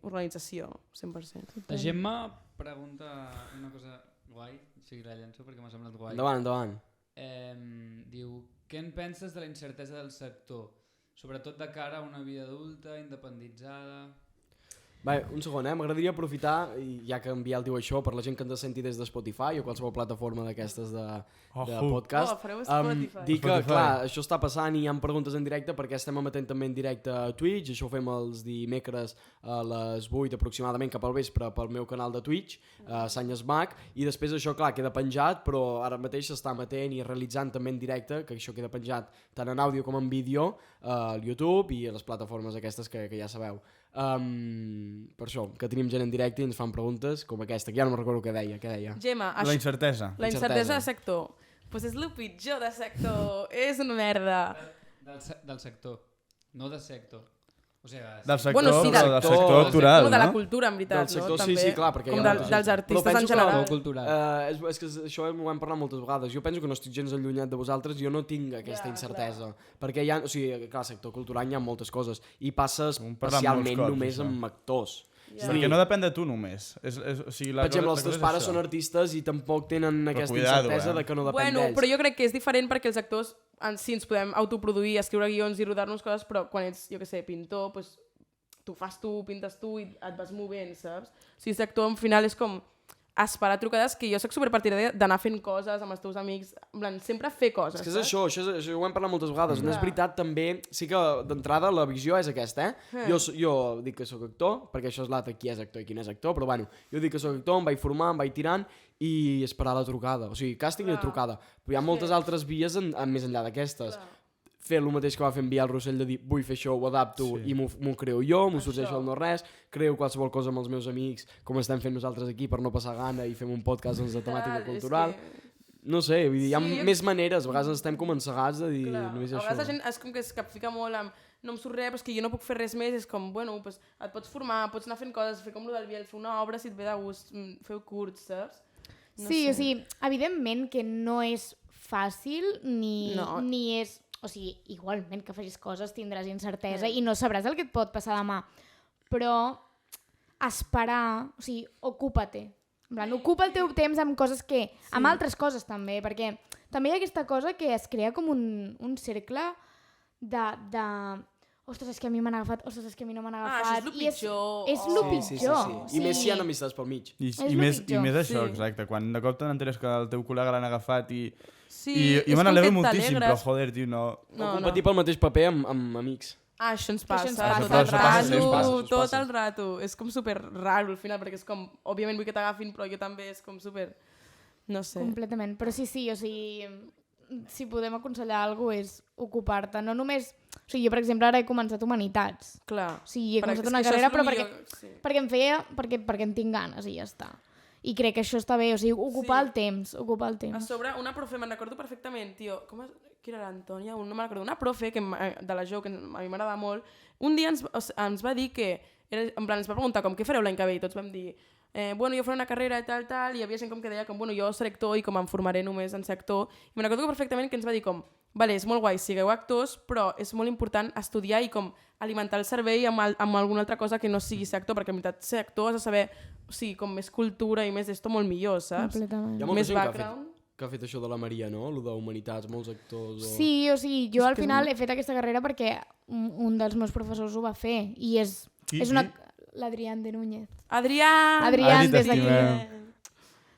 organització, 100%. La Gemma pregunta una cosa guai, o sigui, la llenço perquè m'ha semblat guai. Endavant. Diu, què en penses de la incertesa del sector? Sobretot de cara a una vida adulta, independitzada... Un segon, m'agradaria aprofitar, ja que en Biel diu això, per la gent que ens senti des de Spotify o qualsevol plataforma d'aquestes de podcast, dir que, clar, això està passant i hi ha preguntes en directe perquè estem emetent també en directe a Twitch, això ho fem els dimecres a les 8 aproximadament cap al vespre pel meu canal de Twitch, Sanyesmac, i després això, clar, queda penjat, però ara mateix s'està emetent i realitzant també en directe, que això queda penjat tant en àudio com en vídeo, al YouTube i a les plataformes aquestes que ja sabeu. Per això, que tenim gent en directe i ens fan preguntes com aquesta, que ja no me'n recordo què deia. Gemma, la incertesa. La incertesa de sector. Pues és el pitjor de sector, és una merda. Del sector, no de sector. O sigui, del sector, del sector cultural, no? De la cultura, en veritat, del sector, no? També, sí, clar, perquè com dels artistes en general. És que això ho hem parlat moltes vegades. Jo penso que no estic gens allunyat de vosaltres, jo no tinc aquesta incertesa. Perquè hi ha, o sigui, clar, al sector cultural hi ha moltes coses i passa especialment només amb actors. Perquè no depèn de tu només. Per exemple, els teus pares són artistes i tampoc tenen aquesta incertesa de que no depèn d'ells. Però jo crec que és diferent perquè els actors sí ens podem autoproduir, escriure guions i rodar-nos coses, però quan ets, jo què sé, pintor, doncs tu fas tu, pintes tu i et vas movent, saps? O sigui, l'actor al final és com esperar trucades, que jo soc superpartidària d'anar fent coses amb els teus amics, en plan, sempre fer coses. És que és això ho hem parlat moltes vegades. No és veritat, també, sí que d'entrada la visió és aquesta, Jo dic que sóc actor, perquè això és l'altre, qui és actor i qui no és actor, però bueno, jo dic que sóc actor, em vaig formar, em vaig tirant i esperar la trucada. O sigui, càsting i trucada. Però hi ha moltes altres vies més enllà d'aquestes. Fer el mateix que va fer en Biel Rossell, de dir vull fer això, ho adapto i m'ho creo jo, m'ho sorgeixo al no-res, creo qualsevol cosa amb els meus amics, com estem fent nosaltres aquí per no passar gana i fem un podcast de temàtica cultural. No sé, vull dir, hi ha més maneres, a vegades estem com encegats de dir només això. A vegades la gent és com que es capfica molt amb no em surt res, però és que jo no puc fer res més, és com, bueno, pues, et pots formar, pots anar fent coses, fer com el del Biel, fer una obra si et ve de gust, feu curts, saps? No sé. O sigui, evidentment que no és fàcil ni és... O sigui, igualment que facis coses tindràs incertesa i no sabràs el que et pot passar demà. Però esperar... O sigui, ocupa-te. En plan, ocupa el teu temps amb coses que... amb altres coses també, perquè també hi ha aquesta cosa que es crea com un cercle de... Ostres, és que a mi m'han agafat, ostres, és que a mi no m'han agafat. Això és És el pitjor. el pitjor. Sí. I més si hi ha amistats pel mig. I més això, exacte. Quan de cop te n'enteres que el teu col·lega l'han agafat i me és n'alegro com que moltíssim, però t'alegres. joder, tio, no... O competir pel mateix paper amb amics. Això ens passa, Això tot el passa, rato, tot el rato. És com super raro al final, perquè és com, òbviament vull que t'agafin, però jo també és com super... No sé. Completament. Però sí, o sigui, si podem aconsellar alguna cosa és ocupar-te. No només... O sigui, jo, per exemple, ara he començat Humanitats. Clar. O sigui, he començat una carrera, però perquè em feia... perquè en tinc ganes i ja està. I crec que això està bé, o sigui, ocupar el temps. A sobre, una profe, me'n recordo perfectament, tio, qui era l'Antònia? No me'n recordo. Una profe de la Jo, que a mi m'agrada molt, un dia ens va dir que, en plan, ens va preguntar com, què fareu l'any que ve? I tots vam dir, bueno, jo faré una carrera i tal, i hi havia gent com que deia com, bueno, jo seré actor i com em formaré només en ser actor. I me'n recordo perfectament que ens va dir com, vale, és molt guai, sigueu actors, però és molt important estudiar i com alimentar el cervell amb alguna altra cosa que no sigui ser actor, perquè en veritat ser actor has de saber, o sigui, com més cultura i més d'esto molt millor, saps? Completament. Hi ha molta Més gent background. que ha fet això de la Maria, no? Lo d'Humanitats, molts actors... Sí, o sigui, jo al final he fet aquesta carrera perquè un dels meus professors ho va fer i és una... L'Adrián de Núñez. Adrián, des d'aquí.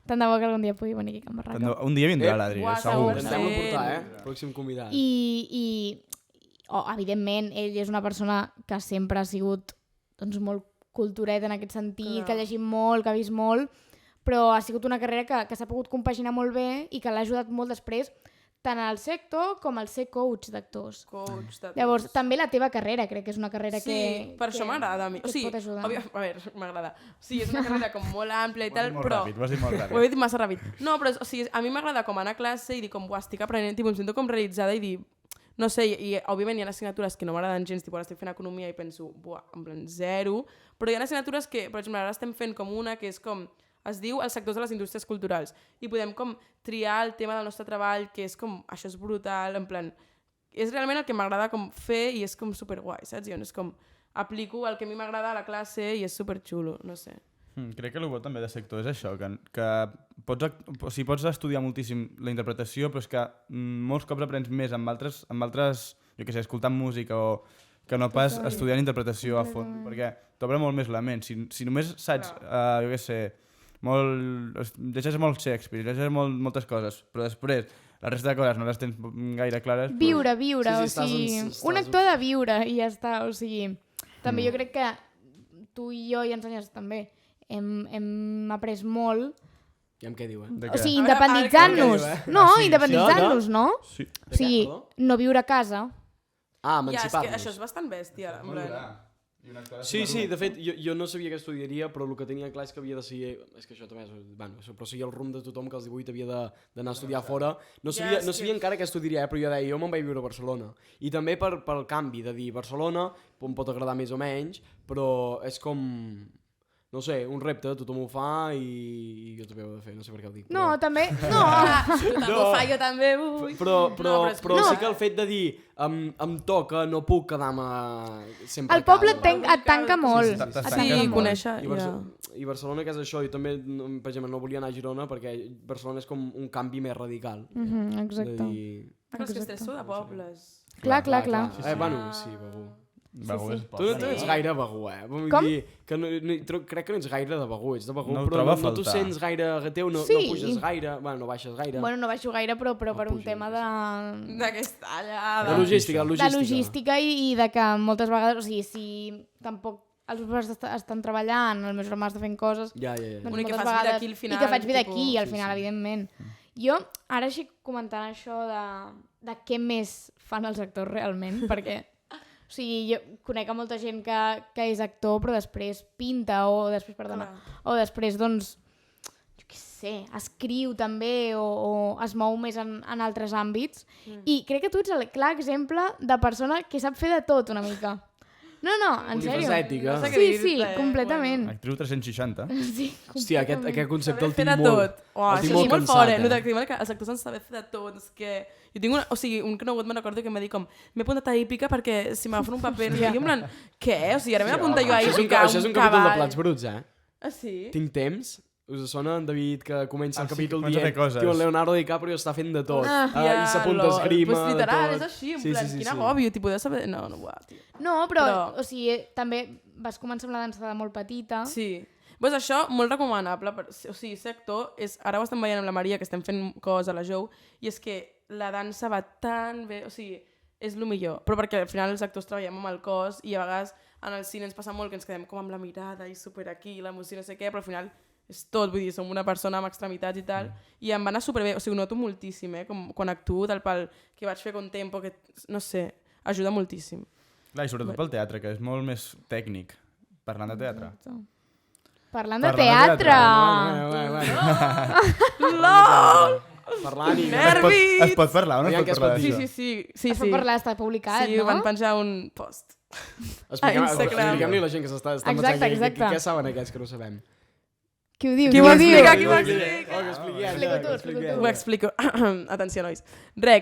Tant de bo que algun dia pugui venir aquí a Can Barraca. Un dia vindrà l'Adri, segur. Ens hem de portar, Pròxim convidat. I evidentment, ell és una persona que sempre ha sigut doncs, molt culturet en aquest sentit, que ha llegit molt, que ha vist molt, però ha sigut una carrera que s'ha pogut compaginar molt bé i que l'ha ajudat molt després tant al ser actor com al ser coach d'actors. Llavors, també la teva carrera, crec que és una carrera que... Sí, per això m'agrada a mi. O sigui, a veure, m'agrada. O sigui, és una carrera com molt àmplia i tal, però... Ho has dit molt ràpid. Ho he dit massa ràpid. No, però o sigui, a mi m'agrada com anar a classe i dir com, estic aprenent, em sento com realitzada i dir... No sé, i òbviament hi ha assignatures que no m'agraden gens, ara estic fent economia i penso, en plan, zero, però hi ha assignatures que, per exemple, ara estem fent com una que és com... Es diu els sectors de les indústries culturals i podem com triar el tema del nostre treball, que és com, això és brutal, en plan, és realment el que m'agrada com fer i és com superguai, saps? I on és com, aplico el que a mi m'agrada a la classe i és superxulo, no sé. Crec que el bo també de sector és això, que pots estudiar moltíssim la interpretació, però és que molts cops aprens més amb altres, jo què sé, escoltant música o que no pas estudiant interpretació a fons, perquè t'obre molt més la ment. Si només saps, jo què sé, llegeixes molt Shakespeare, llegeixes moltes coses, però després la resta de coses no les tens gaire clares. Viure, o sigui, un actor ha de viure i ja està, o sigui, també jo crec que tu i jo i ensenyes també hem après molt. I amb què diu, O sigui, independitzant-nos. No, independitzant-nos, no? Sí. O sigui, no viure a casa. Emancipar-nos. Ja, és que això és bastant bèstia. Sí, de fet, jo no sabia què estudiaria, però el que tenia clar és que havia de seguir... És que això també és... Bueno, però seguia el rumb de tothom que als 18 havia d'anar a estudiar fora. No sabia encara què estudiaria, però jo deia, jo me'n vaig viure a Barcelona. I també pel canvi de dir Barcelona, em pot agradar més o menys, però és com... No sé, un repte, tothom ho fa i jo també ho he de fer, no sé per què ho dic. No, també... No, tothom ho fa, jo també vull. Però sí que el fet de dir em toca, no puc quedar-me sempre el poble et tanca molt. Sí, conèixer. I Barcelona, que és això, jo també, per exemple, no volia anar a Girona perquè Barcelona és com un canvi més radical. Exacte. És que estès de pobles. Clar. Bueno, sí, begur. Begur és Tu no poble. ets gaire Begur, Vull Com? dir, que crec que no ets gaire de Begur, ets de Begur, No ho però trobo a no t'ho faltar. sents gaire gateu, no Sí. puges gaire, no baixes gaire. Bueno, no baixo gaire, però per un puges, tema de D'aquesta allà... De logística, de logística i de que moltes vegades, o sigui, si tampoc els meus pares estan treballant, els meus germans estan fent coses, Ja. doncs Únic que moltes fas vida vegades... aquí al final, I que faig vida tipus, aquí, al sí, final, sí. evidentment. Jo, ara així comentant això de què més fan els actors realment, perquè... O sigui, jo conec a molta gent que és actor, però després pinta, o després, perdona, o després, doncs, jo què sé, escriu també, o es mou més en altres àmbits. I crec que tu ets el clar exemple de persona que sap fer de tot, una mica. No, en sèrio. Polifacètica. No sé què Sí, dir-te, completament. Actriu 360. Sí, Hòstia, aquest concepte el Fer tinc de molt. tot. Oh, El tinc això molt és molt cansat, fort, eh? que diuen que els actors han de saber fer de tot. És que... Jo tinc un conegut, me'n recordo, que em va dir com m'he apuntat a hípica perquè si m'agafen un paper... I jo en plan, què? O sigui, ara m'he d'apuntar jo a hípica, Això és un capítol de cavall. Plats Bruts, Ah, sí? Tinc temps? Us sona en David que comença el Sí, capítol comença a fer dient coses. tio, el Leonardo DiCaprio està fent de tot. Hòstia, I s'apunta lol. esgrima, Pues literal, de és tot. així, en plan, quin agobi, tipus, de saber... No, buah, tio. No, però, Però- o sigui, també vas començar amb la dansa de molt petita. Sí. Pues això, molt recomanable. O sigui, ser actor, ara ho estem veient amb la Maria, que estem fent coses a la Jou, i és que la dansa va tan bé, o sigui, és el millor. Però perquè al final els actors treballem amb el cos i a vegades en el cine ens passa molt que ens quedem com amb la mirada i super aquí, l'emoció, no sé què, però al final és tot, vull dir, som una persona amb extremitats i tal, i em va anar superbé, o sigui, ho noto moltíssim, com quan actuo, tal pel que vaig fer con tempo, que, no sé, ajuda moltíssim. Clar, i sobretot pel teatre, que és molt més tècnic. Parlant de teatre. Parlant de Parlant de teatre! teatre. LOL! Parlant i... Nervis! Es pot parlar o no es Aviam pot què es parlar pot Sí, d'això? sí. Es pot parlar, està publicat, Sí, no? van penjar un post. Expliquem-li a la gent que s'està Exacte, pensant exacte. què saben aquests que no sabem. Qui ho diu? Qui ho explica? diu? Qui ho explica? Explica tu, explica tu. Ho explico. Atenció, nois.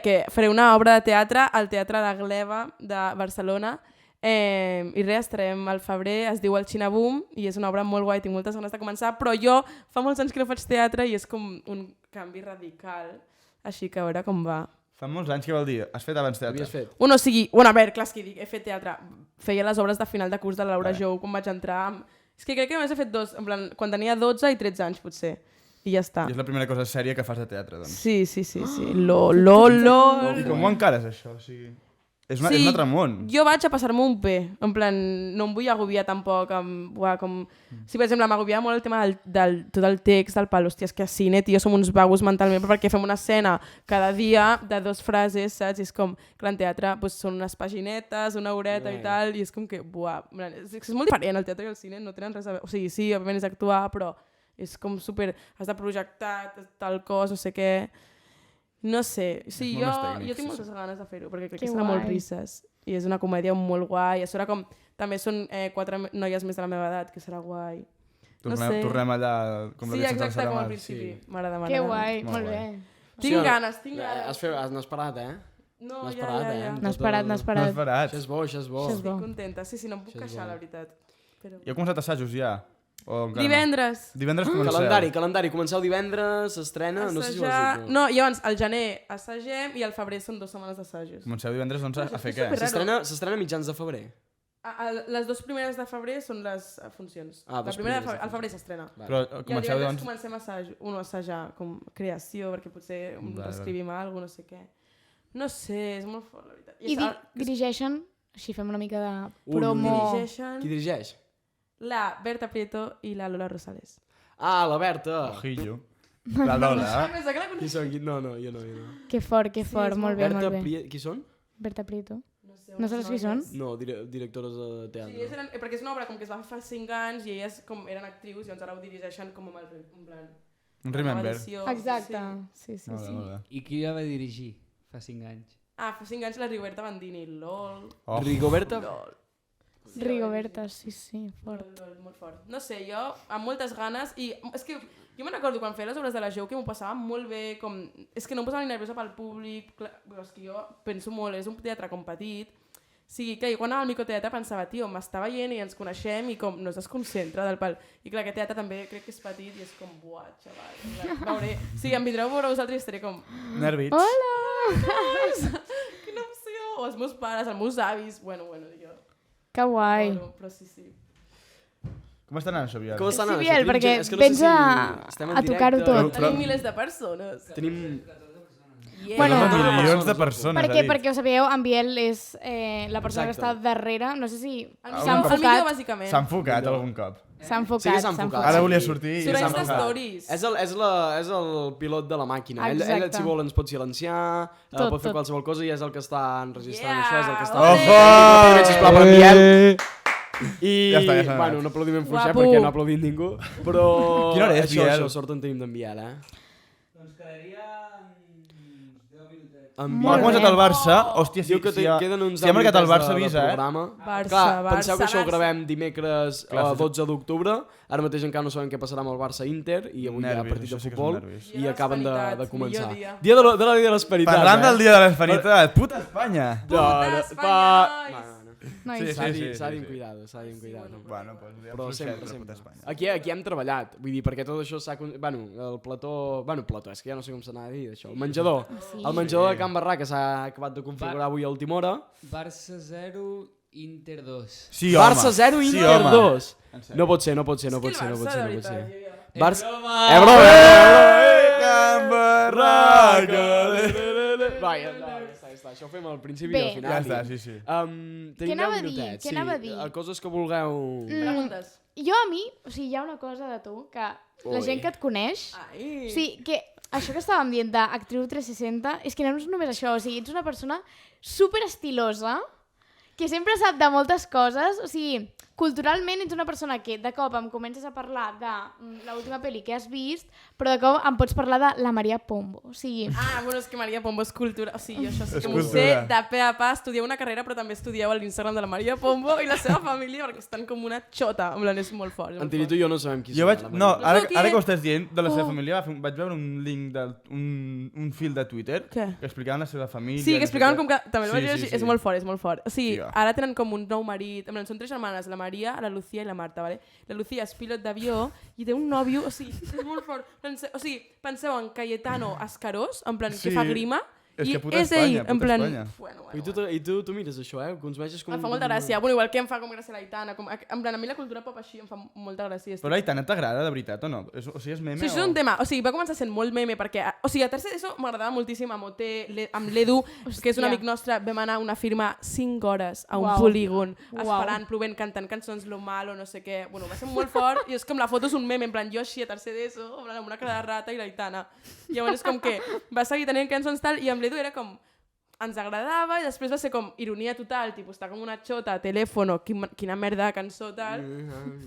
Que faré una obra de teatre al Teatre de Gleva de Barcelona i estarem al febrer, es diu El Xinaboom i és una obra molt guai, tinc moltes ganes de començar, però jo fa molts anys que no faig teatre i és com un canvi radical, així que a veure com va. Fa molts anys, què vol dir? Has fet abans teatre? Havies fet? O sigui, a veure, clar, és que dic, he fet teatre. Feia les obres de final de curs de la Laura Jou quan vaig entrar. És que crec que només he fet dos, en plan, quan tenia 12 i 13 anys, potser. I ja està. I és la primera cosa sèria que fas de teatre, doncs. Sí. LOL. I com ho encares, això? O sigui, és un altre món. Jo vaig a passar-me un P, en plan, no em vull agobiar tampoc amb, Si, per exemple, m'agobiava molt el tema tot el text, del pal, hòstia, és que a cine, tio, som uns vagos mentalment, perquè fem una escena cada dia de 2 frases, saps? I és com, clar, en teatre doncs, són unes paginetes, una horeta i tal, i és com que, és molt diferent, el teatre i el cine no tenen res a veure, o sigui, sí, òbviament és actuar, però és com super, has de projectar tal cos, no sé què. No sé, sí, molt més tècnic, jo tinc sí, moltes ganes de fer-ho, perquè crec Que que serà molt guai. risses. I és una comèdia molt guai. A sobre, com, també són 4 noies més de la meva edat, que serà guai. No sé. Tornem allà, com Sí, la Vicenta exacte, com al Salamar. principi. M'agrada, Que m'agrada. guai, Molt molt guai. bé. Tinc ganes, tinc ganes. N'has parat, eh? No, N'has ja. No has parat, no has No has parat. parat. Això és bo, això és bo. Això és bo. Estic contenta. Sí, no em puc Això és queixar, bo. la veritat. Però... I heu començat assajos ja? O encara no? Divendres. Divendres comenceu. Calendari. Comenceu divendres, s'estrena, no sé si ho has Assajar... dit. No, llavors, al gener assagem i al febrer són 2 setmanes d'assajos. Comenceu divendres, doncs, a fer és què? superraro. S'estrena a mitjans de febrer. Les 2 primeres de febrer són les funcions. Ah, La dos primera primeres de al febrer s'estrena. Però I el comenceu, divendres doncs... comencem a assajar, com creació, perquè potser reescrivim alguna cosa, no sé què. No sé, és molt fort, la veritat. I dirigeixen, així fem una mica de Ui, promo. dirigeixen Qui dirigeix? la Berta Prieto i la Lola Rosales. Ah, la Berta. Ojillo. La Lola. Qui són? No, jo no. Que fort, molt bé, Berta, molt bé. Qui són? Berta Prieto. sé, No saps qui són? No, directores de Sí, teatre. eren, perquè és una obra com que es va fer fa 5 anys i elles com eren actrius i llavors ara ho dirigeixen com amb el, en plan... Un remember. edició, Exacte. Sí. Sí. Molt bé, molt bé. I qui la va dirigir fa 5 anys? Ah, fa 5 anys la Rigoberta Bandini, lol. Oh. Rigoberta? Lol. Sí, Rigoberta, sí, fort. Lol, molt fort. No sé, jo amb moltes ganes i és que jo me'n recordo quan feia les obres de la Jou que m'ho passava molt bé, com... és que no em posava ni nerviosa pel públic, clar, però és que jo penso molt, és un teatre com petit, sí, que jo quan anava al microteatre pensava, tio, m'està veient i ens coneixem i com no es desconcentra del pal. I clar, aquest teatre també crec que és petit i és com, buah, xaval, veuré. Sí, em vindreu a veure vosaltres i estaré com, Nervits. Hola! quina opció! O els meus pares, els meus avis, bueno, jo. Que guai. Bueno, però sí. Com està anant això, Biel? Com està Sí, anant Biel, això? perquè És que no sé vens si a estem en tocar-ho directe. tot. Tenim milers de persones. Tenim... Yeah. Bueno, Milions de persones, perquè ho sabeu, en Biel és la persona que Exacte. està darrere. No sé si El s'ha millor, enfocat. bàsicament. S'ha enfocat algun cop. S'ha enfocat. Sí que s'ha enfocat. Ara volia sortir i Surt s'ha a Insta enfocat. Stories. És el pilot de la màquina. Ell, Exacte. si vol, ens pot silenciar, Tot, pot fer tot. qualsevol cosa i és el que està enregistrant Yeah, això, és el que està... ole! Sisplau, per en Biel. I, Ja està, ja s'ha bueno, anat. un aplaudiment fluixet Guapo. perquè no ha aplaudit ningú, però... Quina hora és, Biel? Això, sort en tenim d'en Biel, Doncs quedaria 10 minutets. En Ha començat el Barça, hòstia, Diu que queden uns si ha marcat el 10 Barça, minutets de avisa, programa. Barça, Clar, Barça, penseu que això ho Barça. gravem dimecres Clar, el 12 d'octubre, ara mateix encara no sabem què passarà amb el Barça-Inter i avui hi ha Nervis, partit de això sí que futbol són nervis. i Dia de acaben de l'Hispanitat, començar. millor dia. Dia de la Dia de l'Hispanitat, Parlant del dia de l'Hispanitat, puta Espanya! Puta Espanya, nois! Nois. Sí, S'ha sí, dit, sí, s'ha sí, dit sí. cuidado, s'ha dit cuidado. Bueno, doncs ja Però fluixet, sempre, la sempre. puta Espanya. Aquí hem treballat, vull dir, perquè tot això s'ha... Bueno, el plató... Bueno, plató, és que ja no sé com s'anava a dir, això. El menjador. El menjador de Can Barra, que s'ha acabat de configurar avui a última hora. Barça 0, Inter 2. Sí, home. Barça 0, Sí, Inter home. 2. En sèrio. No pot ser, no pot ser, no És pot que ser, el no pot Barça, ser, de no pot ser. veritat, jo ja. Barça... broma! Can Barraca! Vaja, no, ja està, això ho fem al principi Bé. i al final. Ja està, sí, sí. Tenim anava 10 a dir? minutets, Què anava a dir? Coses que vulgueu... Preguntes. Jo a mi, o sigui, hi ha una cosa de tu, que la Ui. gent que et coneix... Ai. O sigui, que això que estàvem dient d'actriu 360, és que no és només això, o sigui, ets una persona super estilosa, que sempre sap de moltes coses, o sigui, culturalment ets una persona que de cop em comences a parlar de l'última pel·li que has vist, però de cop em pots parlar de la Maria Pombo, o sigui... Ah, bueno, és que Maria Pombo és cultura. O sigui, jo això sí És que m'ho sé cultura. de pe a pa. Estudieu una carrera, però també estudieu a l'Instagram de la Maria Pombo i la seva família, perquè estan com una xota. En plan, és molt fort. és molt En Tiri, fort. tu i jo no sabem qui Jo vaig... la No, Maria. ara, Tu qui ara que ho ets? estàs dient de la seva Oh. família, vaig veure un link, un fil de Twitter Què? que explicaven la seva família. Sí, que no sé explicaven què. com que... També el vaig Sí, llegir, sí, és sí. molt fort, és molt fort. O sigui, Tio. ara tenen com un nou marit, en plan, són 3 germanes, la Maria, la Lucía i la Marta, vale? La Lucía és pilot d'avió i té un nòvio, o sigui, és molt fort. O sigui, penseu en Cayetano Escarós, en plan, Sí. que fa grima, És i que puta és Espanya, ell, en puta plan... Espanya. Bueno, I tu mires això, que ens vegis com... em fa molta gràcia. Bueno, igual que em fa com gràcia l'Aitana. En plan, a mi la cultura pop així em fa molta gràcia. Però l'Aitana t'agrada, de veritat, o no? O sigui, és meme Sí, això és un tema. O sigui, va començar sent molt meme perquè... O sigui, a tercer d'ESO m'agradava moltíssim amb OT, amb l'Edu, que és un Hòstia. amic nostre. Vam anar a una firma 5 hores a un Uau. polígon, Uau. esperant, plovent, cantant cançons, lo malo, no sé què. Bueno, va ser molt fort i és com la foto és un meme, en plan, jo així a tercer d'ESO, en plan, amb una cara de rata i l'Aitana. Llavors és com que va seguir tenint cançons tal i amb l'Edu era com ens agradava i després va ser com ironia total, tipus, està com una xota, telèfono, quina merda de cançó, tal.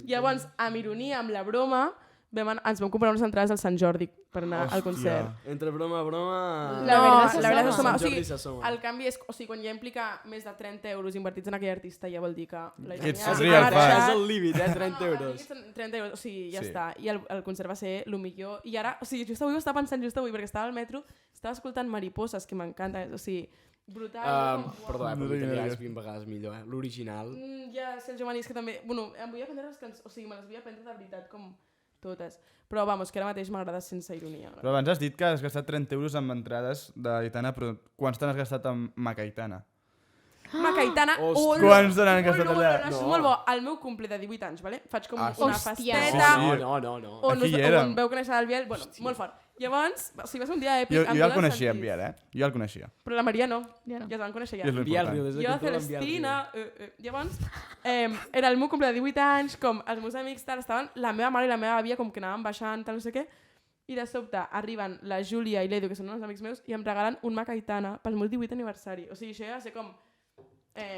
Llavors, amb ironia, amb la broma, ens vam comprar unes entrades al Sant Jordi per anar al concert. Entre broma a broma... La verdad se la verdad asoma. se asoma. O Sant Jordi sigui, s'assoma. el canvi és... O sigui, quan ja implica més de 30 euros invertits en aquell artista, ja vol dir que... Ets ja- real ara- fan. Això és el límit, 30 euros. 30 euros, o sigui, ja Sí. està. I el concert va ser el millor. I ara, o sigui, just avui ho estava pensant, just avui, perquè estava al metro, estava escoltant Mariposas, que m'encanta, o sigui, brutal. Perdó, No però tinc l'italià idea. és 20 vegades millor, l'original. Ja sé el Joanis que també... Bueno, em vull aprendre les cançons, o sigui, me les vull aprendre de veritat, com totes. Però, vamos, que ara mateix m'agrada sense ironia. Però abans has dit que has gastat 30 euros en entrades d'Aitana, però quants te n'has gastat amb Macaitana? Macaitana, Hòstia. Quants te n'han gastat allà? És No. molt bo. El meu cumple de 18 anys, vale? Faig com Ah, una Hòstia. festeta, Sí, sí. No. on, Aquí hi érem. on veu conèixer el Biel, bueno, molt fort. Llavors, o sigui, va ser un dia èpic. Jo en el tots els coneixia, en sentits. Biel, Jo el coneixia. Però la Maria no. Ja no. Ja es van conèixer ja. I és Biel l'important. Rio, des de Jo, que tot en Biel Celestina... Llavors, era el meu cumple de 18 anys, com els meus amics tal, estaven la meva mare i la meva àvia com que anaven baixant, tal, no sé què, i de sobte arriben la Júlia i l'Edu, que són uns amics meus, i em regalen un Macaitana pel meu 18 aniversari. O sigui, això ja va ser com...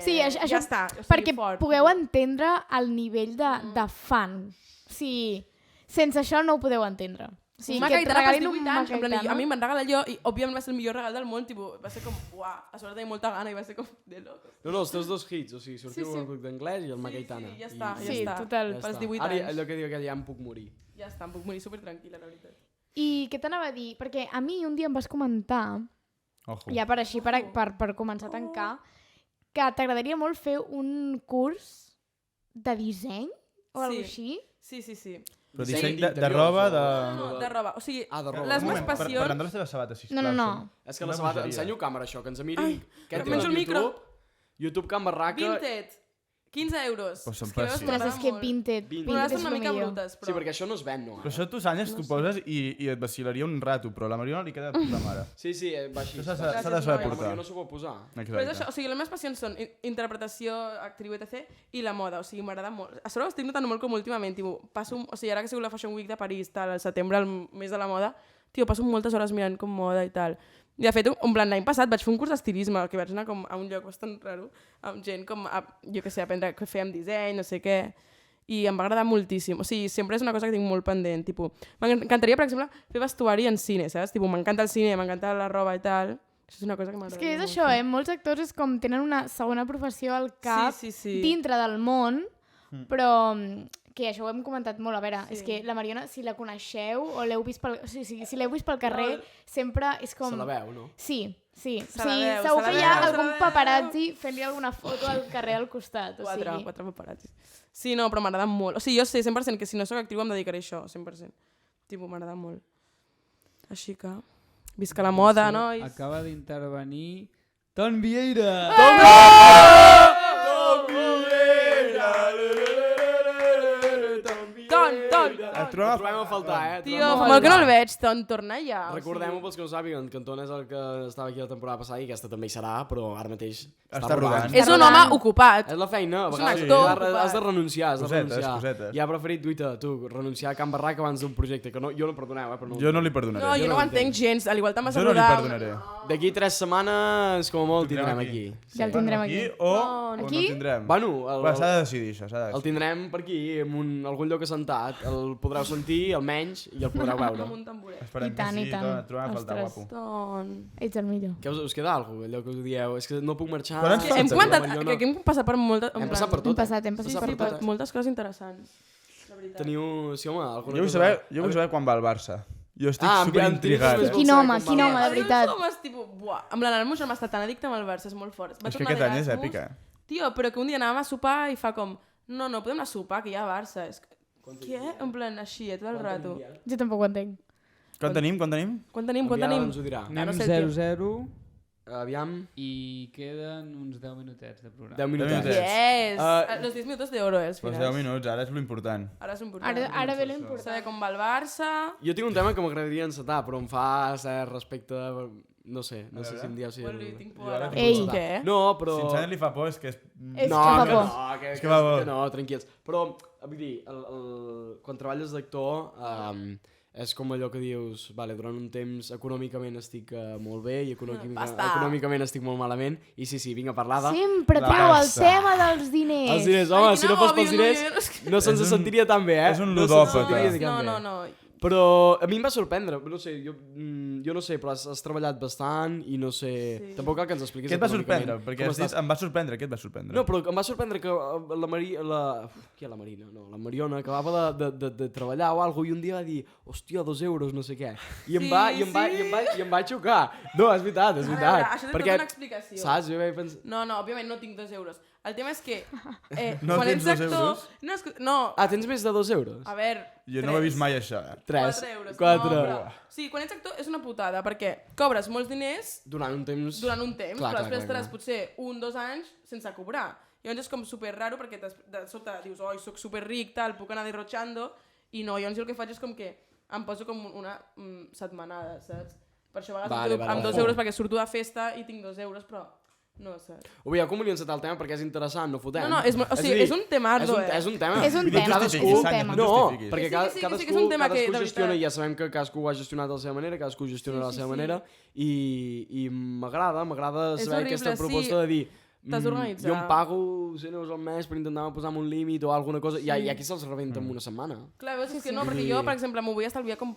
Sí, això, ja està. O sigui, perquè fort. pugueu entendre el nivell de fan. O sigui, sense això no ho podeu entendre. O sigui, que et Macaitana pels regalin un 18 anys, en plan, Macaitana. a mi em van regalar allò i òbviament va ser el millor regal del món, tipus, va ser com, uah, a sobre tenia molta gana i va ser com, de locos. No, els teus dos hits, o sigui, sortiu Sí, sí. el grup d'anglès i el Macaitana. Sí, ja està, I- ja Sí, està. total. ja pels està. 18 Ara, anys. allò que diu que ja em puc morir. Ja està, em puc morir supertranquil·la, la veritat. I què t'anava a dir? Perquè a mi un dia em vas comentar, Ojo. ja per així, per començar a tancar, que t'agradaria molt fer un curs de disseny o alguna cosa així. Sí. Però Sí. disseny de Interiors, roba, o- de... No, de roba. O sigui, Ah, de roba. les Un meves moment, passions... Parlant de les teves sabates, sisplau. No. És que Una la sabata, bogeria. ensenyo càmera això, que ens mirin. Ai, Què em té menjo el micro. YouTube Can Barraca. Vinted. 15 euros. Però són És que veus, precioses. m'agrada Ostres, és que molt. Vinted. Vinted. Bueno, Vinted són és una el mica millor. brutes, Sí, però... perquè això no es ven, no? Però això tu, Sanyes, t'ho poses i et vacilaria un rato, però a la Mariona li queda de puta mare. Sí, va així. Això s'ha de Gràcies, saber nois. portar. Jo no s'ho pot posar. Però és això, Exacte. o sigui, les meves passions són interpretació, actriu, etc. i la moda, o sigui, m'agrada molt. A sobre ho estic notant molt com últimament, tio, passo, o sigui, ara que ha sigut la Fashion Week de París, tal, al setembre, el mes de la moda, tio, passo moltes hores mirant com moda i tal. I de fet, en plan, l'any passat vaig fer un curs d'estilisme, que vaig anar com a un lloc bastant raro, amb gent com, jo què sé, aprendre què fer amb disseny, no sé què, i em va agradar moltíssim. O sigui, sempre és una cosa que tinc molt pendent, tipus, m'encantaria, per exemple, fer vestuari en cine, saps? Tipus, m'encanta el cine, m'encanta la roba i tal. Això és una cosa que m'agrada. És que és això, molts actors és com tenen una segona professió al cap Sí. dintre del món, però que això ho hem comentat molt. A veure, és que la Mariona, si la coneixeu o l'heu vist pel... si l'heu vist pel carrer, sempre és com... Se la veu, no? Sí. Se la Sí, veu, segur se la que hi ha veu, algun se la paparazzi fent-li alguna foto al carrer al costat. O sigui. Quatre paparazzis. Sí, no, però m'agrada molt. O sigui, jo sé 100% que si no sóc actriu em dedicaré a això, 100%. Tipo, m'agrada molt. Així que... Visca la moda, nois. Acaba d'intervenir Ton Vieira! Ton! Et Trobem a faltar, Tio, fa molt que no el veig, Ton, torna ja. Recordem-ho pels que no sàpiguen, que en Ton és el que estava aquí la temporada passada i aquesta també hi serà, però ara mateix Està rodant. És un home ocupat. És la feina, a És un vegades actor has de ocupat. renunciar, Cosetes. I ha preferit, Duita, tu, renunciar a Can Barrac abans d'un projecte, que no, jo no perdoneu, però no. Jo no li No, perdonaré. jo no ho entenc gens, al igual te'n vas Jo a no li rodar... perdonaré. D'aquí 3 setmanes, com a molt, tindrem aquí. Ja el tindrem aquí. O no Aquí? el tindrem. Bueno, S'ha de decidir això, s'ha de el decidir. tindrem per aquí, en algun lloc assentat, el podreu sentir, almenys, i el podreu veure. Amb un tamboret. Esperem I tant, que i sí, tant. et trobem a faltar, Ostres. guapo. Ton... Ets el millor. Què us queda alguna cosa, allò que us dieu? És que no puc marxar... Quan ens Hem falta, comentat Mariona. que hem passat per moltes... Hem passat per tot. Hem passat Sí, per sí, tot. per moltes coses interessants. La veritat. Teniu... Sí, home, alguna Jo vull saber quan va al Barça. Jo estic en plan, superintrigat. tens- Quin home, de veritat. Els homes, tipus, buah, amb el meu germà està tan addicte amb el Barça, és molt fort. Va És que tornar aquest any és d'Erasmus. èpica. Tio, però que un dia anàvem a sopar i fa com, no podem anar a sopar, que hi ha Barça. És que... Què? En plan, així, tot el rato. Jo tampoc ho entenc. Quan tenim? Quan tenim? Ens ho dirà. Anem no sé el 0-0 Aviam, i queden uns 10 minutets de programa. 10 minutets. minutets. Yes! Los 10 minutos de oro, els Pues finals. 10 minuts, ara és l'important. Ara és important. Ara ve l'important. Saber com va el Barça... Jo tinc un tema que m'agradaria encetar, però em fa cert respecte... No sé si em dieu... Si Bueno, tinc por Jo ara ara. tinc Ei. Què? No, però... Si en Sanya li fa por és que és... És no, que fa que por. no, És que va bo. que no, tranquils. Però, vull dir, quan treballes d'actor, és com allò que dius, vale, durant un temps econòmicament estic molt bé i Pasta. econòmicament estic molt malament, i sí, vinga, parlada. Sempre, La tio, el pasta. tema dels diners. Els diners, home, Ai, si no quina fos pels òbvio, diners, no se'ns És un- sentiria tan bé, eh? és un No se'ns ludòpata. sentiria tan bé. No. Però a mi em va sorprendre, no sé, jo no sé, però has treballat bastant i no sé... Sí. Tampoc cal que ens expliquis Què et va econòmicament sorprendre? Perquè com has dit, estàs. em va sorprendre, què et va sorprendre? No, però em va sorprendre que qui és la Marina? No, la Mariona acabava de treballar o alguna cosa i un dia va dir, hòstia, 2 euros, no sé què. I em va xocar. No, és veritat, és A veure, veritat. això té tota una explicació. Saps? Jo vaig pensar... No, òbviament no tinc 2 euros. El tema és que... No quan tens ets 2 actor... euros? No, Ah, tens més de 2 euros? a veure... Jo no ho he vist mai, això. 3, 4 euros. 4. No, però... Sí, quan ets actor és una putada, perquè cobres molts diners Durant un temps... durant un temps, Clar, però clar, després clar, estaràs potser 1-2 anys sense cobrar. Llavors és com super raro perquè de sobte dius, oi, soc super ric, tal, puc anar derrotxando, i no, llavors jo el que faig és com que em poso com una setmanada, saps? Per això a vegades Vale, em quedo amb vale. 2 euros perquè surto de festa i tinc 2 euros, però no, saps? Ho veieu com volia encetar el tema perquè és interessant, no fotem. No, o sigui, és un temardo, és un tema. És un No tema, justifiquis, és un Sanya, tema. no No, justifiquis. perquè Que sí, cadascú, que és un tema que, de cadascú gestiona veritat- i ja sabem que cadascú ho ha gestionat de la seva manera, cadascú ho gestiona de la seva manera i m'agrada És saber horrible, aquesta proposta sí. de dir T'has d'organitzar. jo em pago 100 euros al mes per intentar posar-me un límit o alguna cosa i hi ha qui se'ls rebenta en una setmana. Clar, veus, és que no, perquè jo, per exemple, m'ho vull estalviar com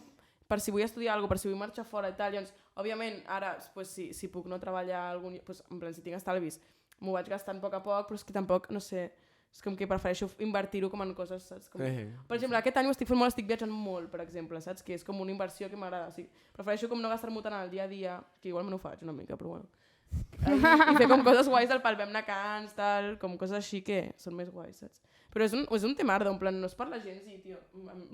per si vull estudiar alguna cosa, per si vull marxar fora i tal, llavors, òbviament, ara, pues, si puc no treballar algun... Pues, en plan, si tinc estalvis, m'ho vaig gastant a poc a poc, però és que tampoc, no sé, és com que prefereixo invertir-ho com en coses, saps? Com... Per exemple, aquest any ho estic fent molt, estic viatjant molt, per exemple, saps? Que és com una inversió que m'agrada, o sigui, prefereixo com no gastar-m'ho tant en el dia a dia, que igual me no ho faig una mica, però bueno. I fer com coses guais del pal, vam anar a Cans, tal, com coses així que són més guais, saps? Però és un temardo, en plan, no es parla gens i, tio,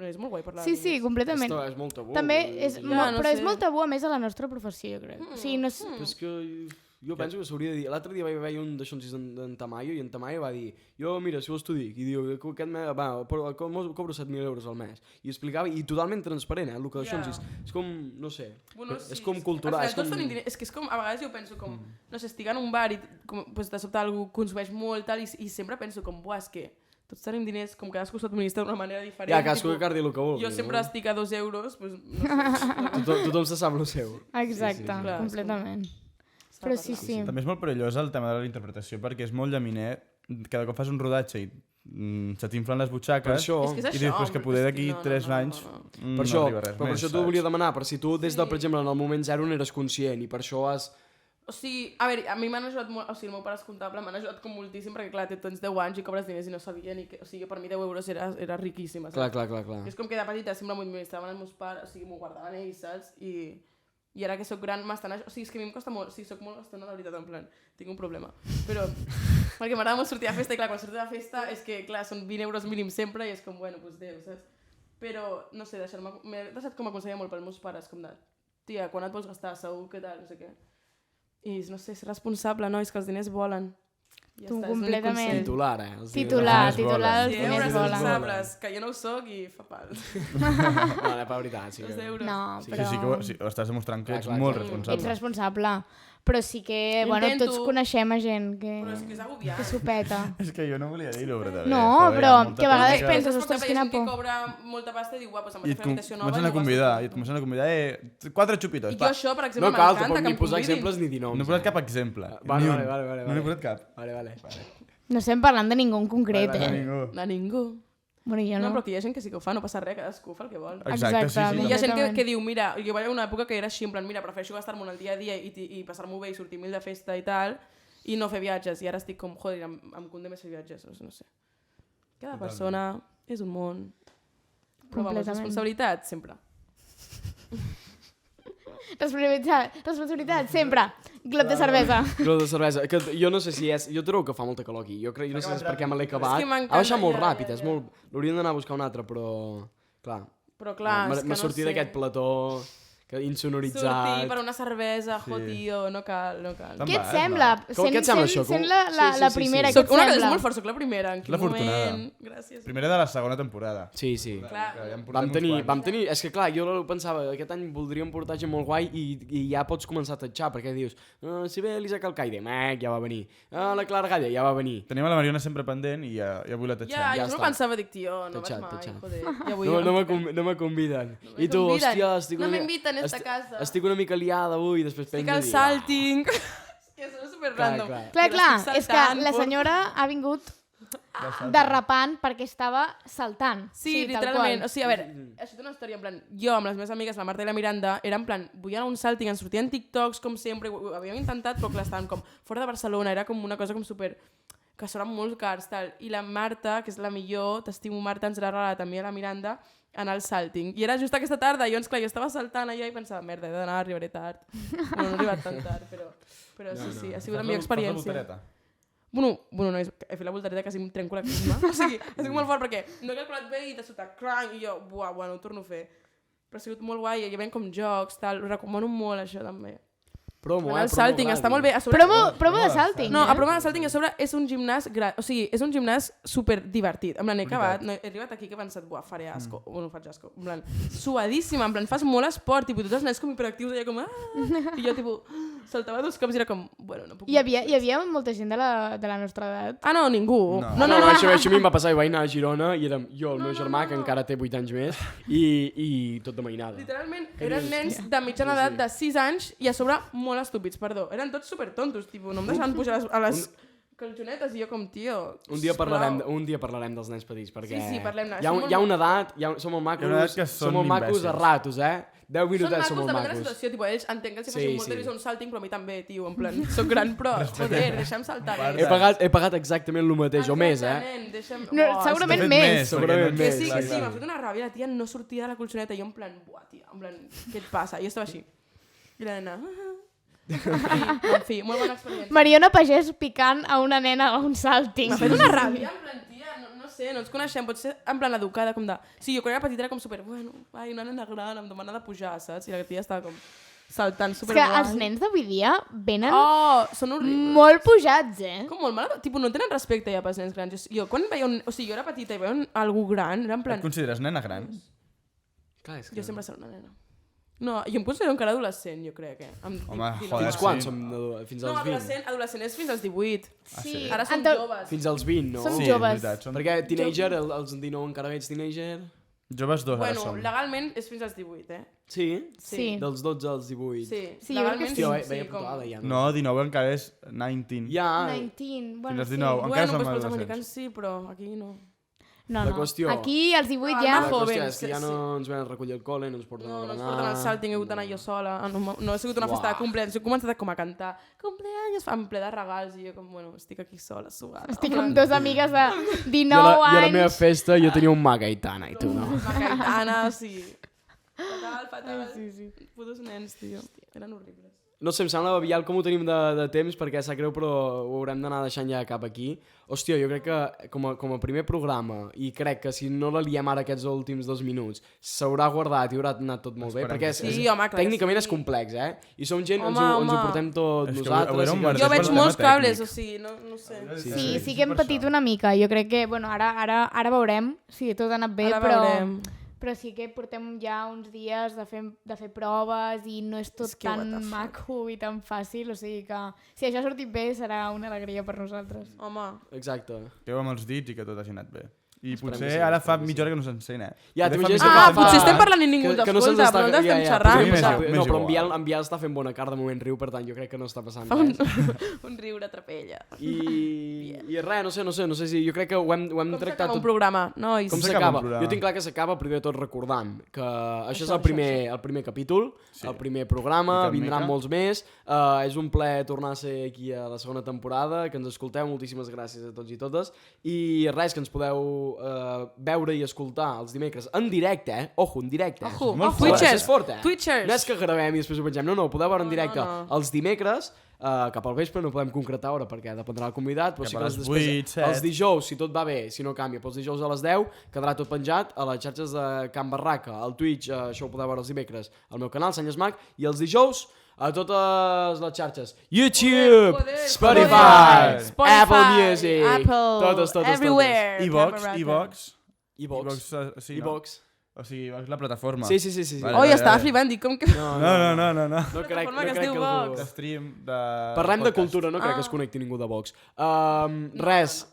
és molt guai parlar Sí, de sí, diners. completament. Esto és molt tabú. També és, Ja, no però és sé. molt tabú a més a la nostra professió, jo crec. O sigui, no és... Però és que Jo penso que s'hauria de dir... L'altre dia vaig veure un d'aixònsis d'en Tamayo i en Tamayo va dir mira, si vols t'ho dic, i diu aquest mes, cobro 7.000 euros al mes. I explicava, i totalment transparent, el que d'aixònsis. És com, no sé, és com cultural. Al final tots tenim diners, és que és com, a vegades jo penso com, no sé, estic en un bar i de sobte algú consumeix molt tal, i sempre penso com, buah, és que tots tenim diners, com cadascú s'administra d'una manera diferent. Ja, cadascú que cardi el que vulgui. Jo sempre estic a 2 euros, doncs, no sé. Tothom se sap el seu. Exacte, completament. Però sí. També és molt perillós el tema de la interpretació, perquè és molt llaminer, cada cop fas un rodatge i se t'inflen les butxaques i dius pues, que poder d'aquí 3 anys no arriba res més. Per això t'ho volia demanar, per si tu des de, per exemple, en el moment zero n'eres conscient i per això has... O sigui, a veure, a mi m'han ajudat molt, o sigui, el meu pare és comptable, m'han ajudat com moltíssim, perquè clar, tens 10 anys i cobres diners i no sabia ni que... O sigui, per mi 10 euros era riquíssima, saps? Clar. És com que de petita sempre m'ho administraven els meus pares, o sigui, m'ho guardaven ells, saps? I ara que sóc gran m'estan... O sigui, és que a mi em costa molt... O sigui, sóc molt gastona, de veritat, en plan... Tinc un problema. Però... perquè m'agrada molt sortir a festa i clar, quan surto de festa és que, clar, són 20 euros mínim sempre i és com, bueno, doncs 10, saps? Però, no sé, m'he deixat com a aconsellar molt pels meus pares, com de... Tia, quan et vols gastar? Segur, què tal? No sé què. I, no sé, ser responsable, no? És que els diners volen. Ja Tu està, completament. Titular, Titular, els Sí, diners volen. responsables, que jo no ho soc i fa pal. No, per veritat, sí. 2 euros. No, Sí, però... sí que ho estàs demostrant que ets Clar, molt clar. responsable. Ets responsable. Però sí que, bueno, Intento. tots coneixem a gent Però és que és agobiant. que s'ho peta. És que jo no volia dir-ho, però també. No, joder, però hi ha molta que a vegades polèmica. penses, Hi ha ostres, gent quina que por. cobra molta pasta i diu, pues, em I vaig a fer habitació nova comencen a convidar, i et comencen a convidar, 4 xupitos. I jo això, per exemple, No cal, m'encanta tampoc que ni em posar convidin. exemples ni dir noms. No he posat cap exemple. Vale, Ni un. vale. No n'he posat cap. Vale. No estem parlant de ningú en concret, De eh? ningú. De ningú. Bueno, jo No, no. però que hi ha gent que sí que ho fa, no passa res, cadascú fa el que vol. Exacte, sí, Exacte. sí. Hi ha gent Completament. que diu, mira, jo vaig a una època que era així, en plan, mira, prefereixo gastar-me el dia a dia i passar-m'ho bé i sortir mil de festa i tal, i no fer viatges. I ara estic com, joder, em conde més fer viatges, no sé. Cada persona és un món. Però vamos, Completament. responsabilitat, sempre. Responsabilitat, sempre. Glop de cervesa. Glop de cervesa. Que jo no sé si és... Jo trobo que fa molta calor aquí. Jo no sé si és perquè me l'he acabat. És que m'encanta, Ha baixat molt ja, ràpid, ja, és ja. molt... L'hauríem d'anar a buscar un altre, però... Clar. Però clar, és que M'ha no sortit sé. d'aquest plató insonoritzat. Sortir per una cervesa, jo, tio, no cal. Te'n Què et vas, sembla? Com què et sembla això? Sent Com- la Sí. primera, què Soc et una cosa sembla? molt fort, soc la primera. En quin La afortunada. moment... Gràcies. Primera de la segona temporada. Sí. Clar. Que ja en portem Vam uns tenir... quants. És que clar, jo pensava, aquest any voldríem portar gent molt guai i ja pots començar a tatxar, perquè dius, si ve l'Isaac Alcaide, ja va venir. La Clara Galla, ja va venir. Tenim a la Mariona sempre pendent i ja vull la tatxar. Ja, Ja jo està. no pensava, dic, tio, no Tatxat, vas mai, tatxat. joder. Ja vull No me conviden. I tu, hòstia, estic No una m'inviten a esta casa. Estic una mica liada avui, després Estic penso al dir, salting. És que sona super random. Clar, és que la senyora ha vingut derrapant perquè estava saltant. Sí, tal literalment. qual. O sigui, a veure, això té una història, en plan, jo amb les meves amigues, la Marta i la Miranda, era en plan, vull anar a un salting, ens sortien TikToks, com sempre, ho havíem intentat, però clar, estàvem com fora de Barcelona, era com una cosa com super que seran molt cars, tal. I la Marta, que és la millor, t'estimo Marta, ens l'ha regalat a mi i a la Miranda, anar al salting. I era just aquesta tarda, i llavors, clar, jo estava saltant allà i pensava, merda, he d'anar, arribaré tard. Bueno, no he arribat tan tard, però sí, ha sigut la millor experiència. Bueno, nois, he fet la voltareta que quasi em trenco la crisma. O sigui, ha sigut molt fort perquè no he calculat bé i de sota, cranc, i jo, buah, no ho torno a fer. Però ha sigut molt guai, i hi havia com jocs, tal, ho recomano molt, això, també. Promo, Anar al salting, està molt bé. A sobre, Promo de salting, no, eh? a prova de salting a sobre és un gimnàs o sigui, és un gimnàs super divertit. En plan, he acabat, no, he arribat aquí que he pensat, buah, faré asco. Bueno, faig asco. En plan, suadíssima, en plan, fas molt esport, tipus, tots els nens com hiperactius, allà com, i jo, tipus, saltava 2 cops i era com, bueno, no puc. Hi havia molta gent de la nostra edat. Ah, no, ningú. No. No, això a mi em va passar, i vaig anar a Girona i érem jo, el meu germà, que encara té 8 anys més, i tot de mainada. Literalment, eren nens de mitjana edat de 6 anys i a sobre molt estúpids, perdó. Eren tots super tontos, tipus, no em deixaven pujar a les calçonetes i jo com, tio, Un dia parlarem dels nens petits, perquè Sí, parlem-ne. hi ha una edat, som molt macos, Hi ha una edat que són som molt macos imbècils. a ratos, 10 Són minutets som macos, molt depèn de la macos. situació, tipus, ells entenc que els Sí, facin molta sí. il·lusió un salting, però a mi també, tio, en plan, soc gran, però, joder, deixa'm saltar. He pagat exactament el mateix, o més, Exactament, deixa'm... No, Buah, segurament De fet, més. Segurament perquè Que més. sí, clar, que sí, clar. m'ha fet una ràbia, la tia no sortia de la colxoneta, i jo en plan, buah, tia, en plan, què et passa? I jo estava així. I la nena... En fi, molt bona experiència. Mariona Pagès picant a una nena a un salting. M'ha fet una ràbia, en plan, tia, no sé, no ens coneixem, pot ser en plan educada, com de... Sí, jo quan era petita era com super, bueno, ai, una nena gran, em demana de pujar, saps? I la tia estava com... saltant És que superguai. els nens d'avui dia venen Són horribles. molt pujats, Com molt mal, tipus, no tenen respecte ja pels nens grans. Jo quan veia o sigui, jo era petita i veia algú gran, era en plan... Et consideres nena gran? Clar, és que... Jo sempre seré una nena. No, jo em considero encara adolescent, jo crec, Home, 19. joder, Fins quan sí. som? Fins No, als 20? adolescent és fins als 18. Sí. Ara som Ento- joves. Fins als 20, no? Som Sí, joves. és veritat. Som Perquè teenager, als 19 encara ets teenager? joves dos, ara Bueno, som. legalment és fins als 18, Sí? Sí. Dels 12 als 18. Sí, Sí, jo crec que legalment sí. Hòstia, Sí, veia puntuada ja. No, 19 encara és 19. Ja, 19, bueno, Fins als sí. 19. Encara Bueno, som doncs pels adolescents. americans sí, però aquí no. No, La no. qüestió- Aquí, als 18 Ah, ja... la joven, qüestió és que sí, ja sí. no ens venen a recollir el col·le, no ens porten No, a no ens berenar. porten al salt, he hagut d'anar jo sola. No ha sigut una festa de cumpleaños. He començat com a cantar cumpleaños, en ple de regals, i jo com, bueno, estic aquí sola, suada. Estic amb dos amigues de 19 Jo a la anys. meva festa jo tenia un Magaitana i tu no. La Caetana, sí. Fatal. Sí. Putos nens, tio. Eren horribles. No sé, em sembla aviat com ho tenim de temps perquè sap greu però ho haurem d'anar deixant ja cap aquí. Hòstia, jo crec que com a primer programa i crec que si no la liem ara aquests últims 2 minuts s'haurà guardat i haurà anat tot molt bé Esperem perquè que sí. Sí, home, clar que tècnicament sí. és complex, I som gent, ens Home, ho portem tot És que nosaltres. ho veurem i molt Jo és veig per tema molts cables, tècnic. o sigui, no sé. Sí que hem patit una mica. Jo crec que, bueno, ara veurem si tot ha anat bé, Ara però... veurem. Però sí que portem ja uns dies de fer proves i no és tot És que what the tan fuck. maco i tan fàcil, o sigui que si això ha sortit bé serà una alegria per nosaltres. Home, Exacte. Queu amb els dits i que tot hagi anat bé. I Esperem potser que sí, ara esperem fa que mitja hora que no s'encén, Ja, Potser t'imagines fa que mitja fa- hora. potser estem parlant i ningú ens que no se'ns escolta, està- però nosaltres estem ja, xerrant. podria M'és passar. igual, No, m'és però igual. en Biel està fent bona cara, de moment riu, per tant jo crec que no està passant Fa res. un riure trapella. I res, no sé si jo crec que ho hem Com tractat s'acaba un tot. programa, nois? Com s'acaba un s'acaba? programa? Jo tinc clar que s'acaba primer de tot recordant que això és el primer capítol, Sí. el primer programa, Mica en vindran mica. molts més. És un plaer tornar a ser aquí a la segona temporada, que ens escolteu, moltíssimes gràcies a tots i totes. I res, que ens podeu veure i escoltar els dimecres en directe, Ojo, en directe. Ojo, molt Twitchers, Això és fort, Twitchers. No és que gravem i després ho pengem, no, ho podeu veure en directe no. els dimecres, cap al vespre, no podem concretar hora perquè dependrà del convidat, però Cap sí a que les després, 8, 7. els dijous, si tot va bé, si no canvia, pels dijous a les 10, quedarà tot penjat a les xarxes de Can Barraca, al Twitch, això ho podeu veure els dimecres, al meu canal, Sant Esmac, i els dijous a totes les xarxes. YouTube, Joder, Spotify, Spotify, Apple Music, Apple, totes. everywhere. Ivox, Can Ivox. Ivox. Sí, no? Ivox. O sigui, Ivox la plataforma. Sí. Vale. Oh, jo estava flipant, dic com que... No. No. No crec Plataforma que es que diu algú... Vox. De stream, de... Parlem de podcast. cultura, no crec que es connecti ningú de Vox. Res,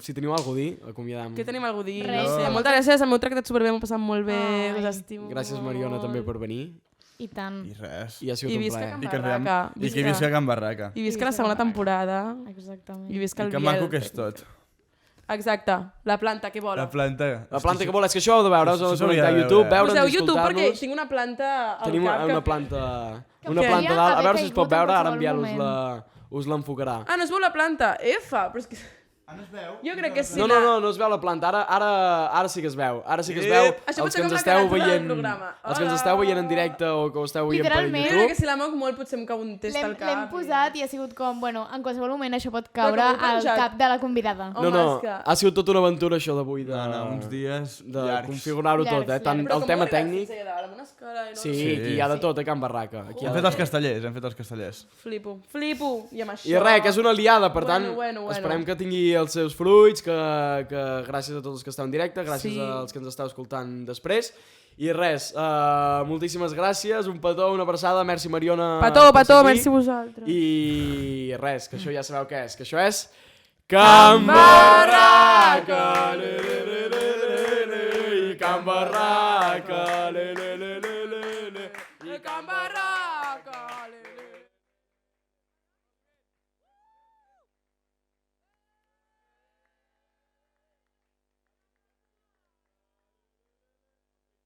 si teniu alguna cosa a dir, acomiadam. Què tenim algú a dir? Res, No sé, sí. moltes gràcies, m'heu tractat superbé, m'ho he passat molt bé, Ai. us estimo Gràcies, molt. Mariona, també per venir. I tant. I res. I ha sigut I un visca plaer. Can I que ens veiem... Barraca. I que visca Can Barraca. I visca la segona temporada. Exactament. I visca I el que Biel. maco que és tot. Exacte, la planta, què vola? La planta... La planta que vol, és que això ho heu de veure, us heu de Això s'hauria connectar a de YouTube, veure. veure'ns Poseu i YouTube perquè escoltar-nos. tinc una planta al Tenim cap. una que- planta... Que Una podria planta dalt, a haver veure si es pot caigut en veure, ara en qualsevol Biel us l'enfocarà. Ah, no es veu la planta? Efa, però és que... Ah, no es veu? Jo crec que sí. No es veu la planta, ara sí que es veu. Ara sí que es veu. Això Els potser que ens com la esteu caràtula del veient... programa. Els que ens Hola. esteu veient en directe o que ho esteu veient per Literalment. Jo crec que YouTube. si la moc molt potser em cau un test al cap. L'hem posat i ha sigut com, bueno, en qualsevol moment això pot Però caure com ho heu al penjat? cap de la convidada. Home, No, és que- ha sigut tota una aventura això d'avui de... No, uns dies de llargs. configurar-ho tot, Llargs, tant Però el com tema ho arribes tècnic... fins allà dalt, amb una escala i no... Sí, Sí. aquí hi ha de tot, a Can Barraca. Aquí hi ha Hem de fet els tot. castellers, Flipo. I amb això... I res, que és una aliada, per tant, Bueno. esperem que tingui els seus fruits, que gràcies a tots els que esteu en directe, gràcies Sí. als que ens esteu escoltant després. I res, moltíssimes gràcies, un petó, una abraçada, merci Mariona. Petó, per ser aquí. merci vosaltres. I res, que això ja sabeu què és, que això és... Can Barraca!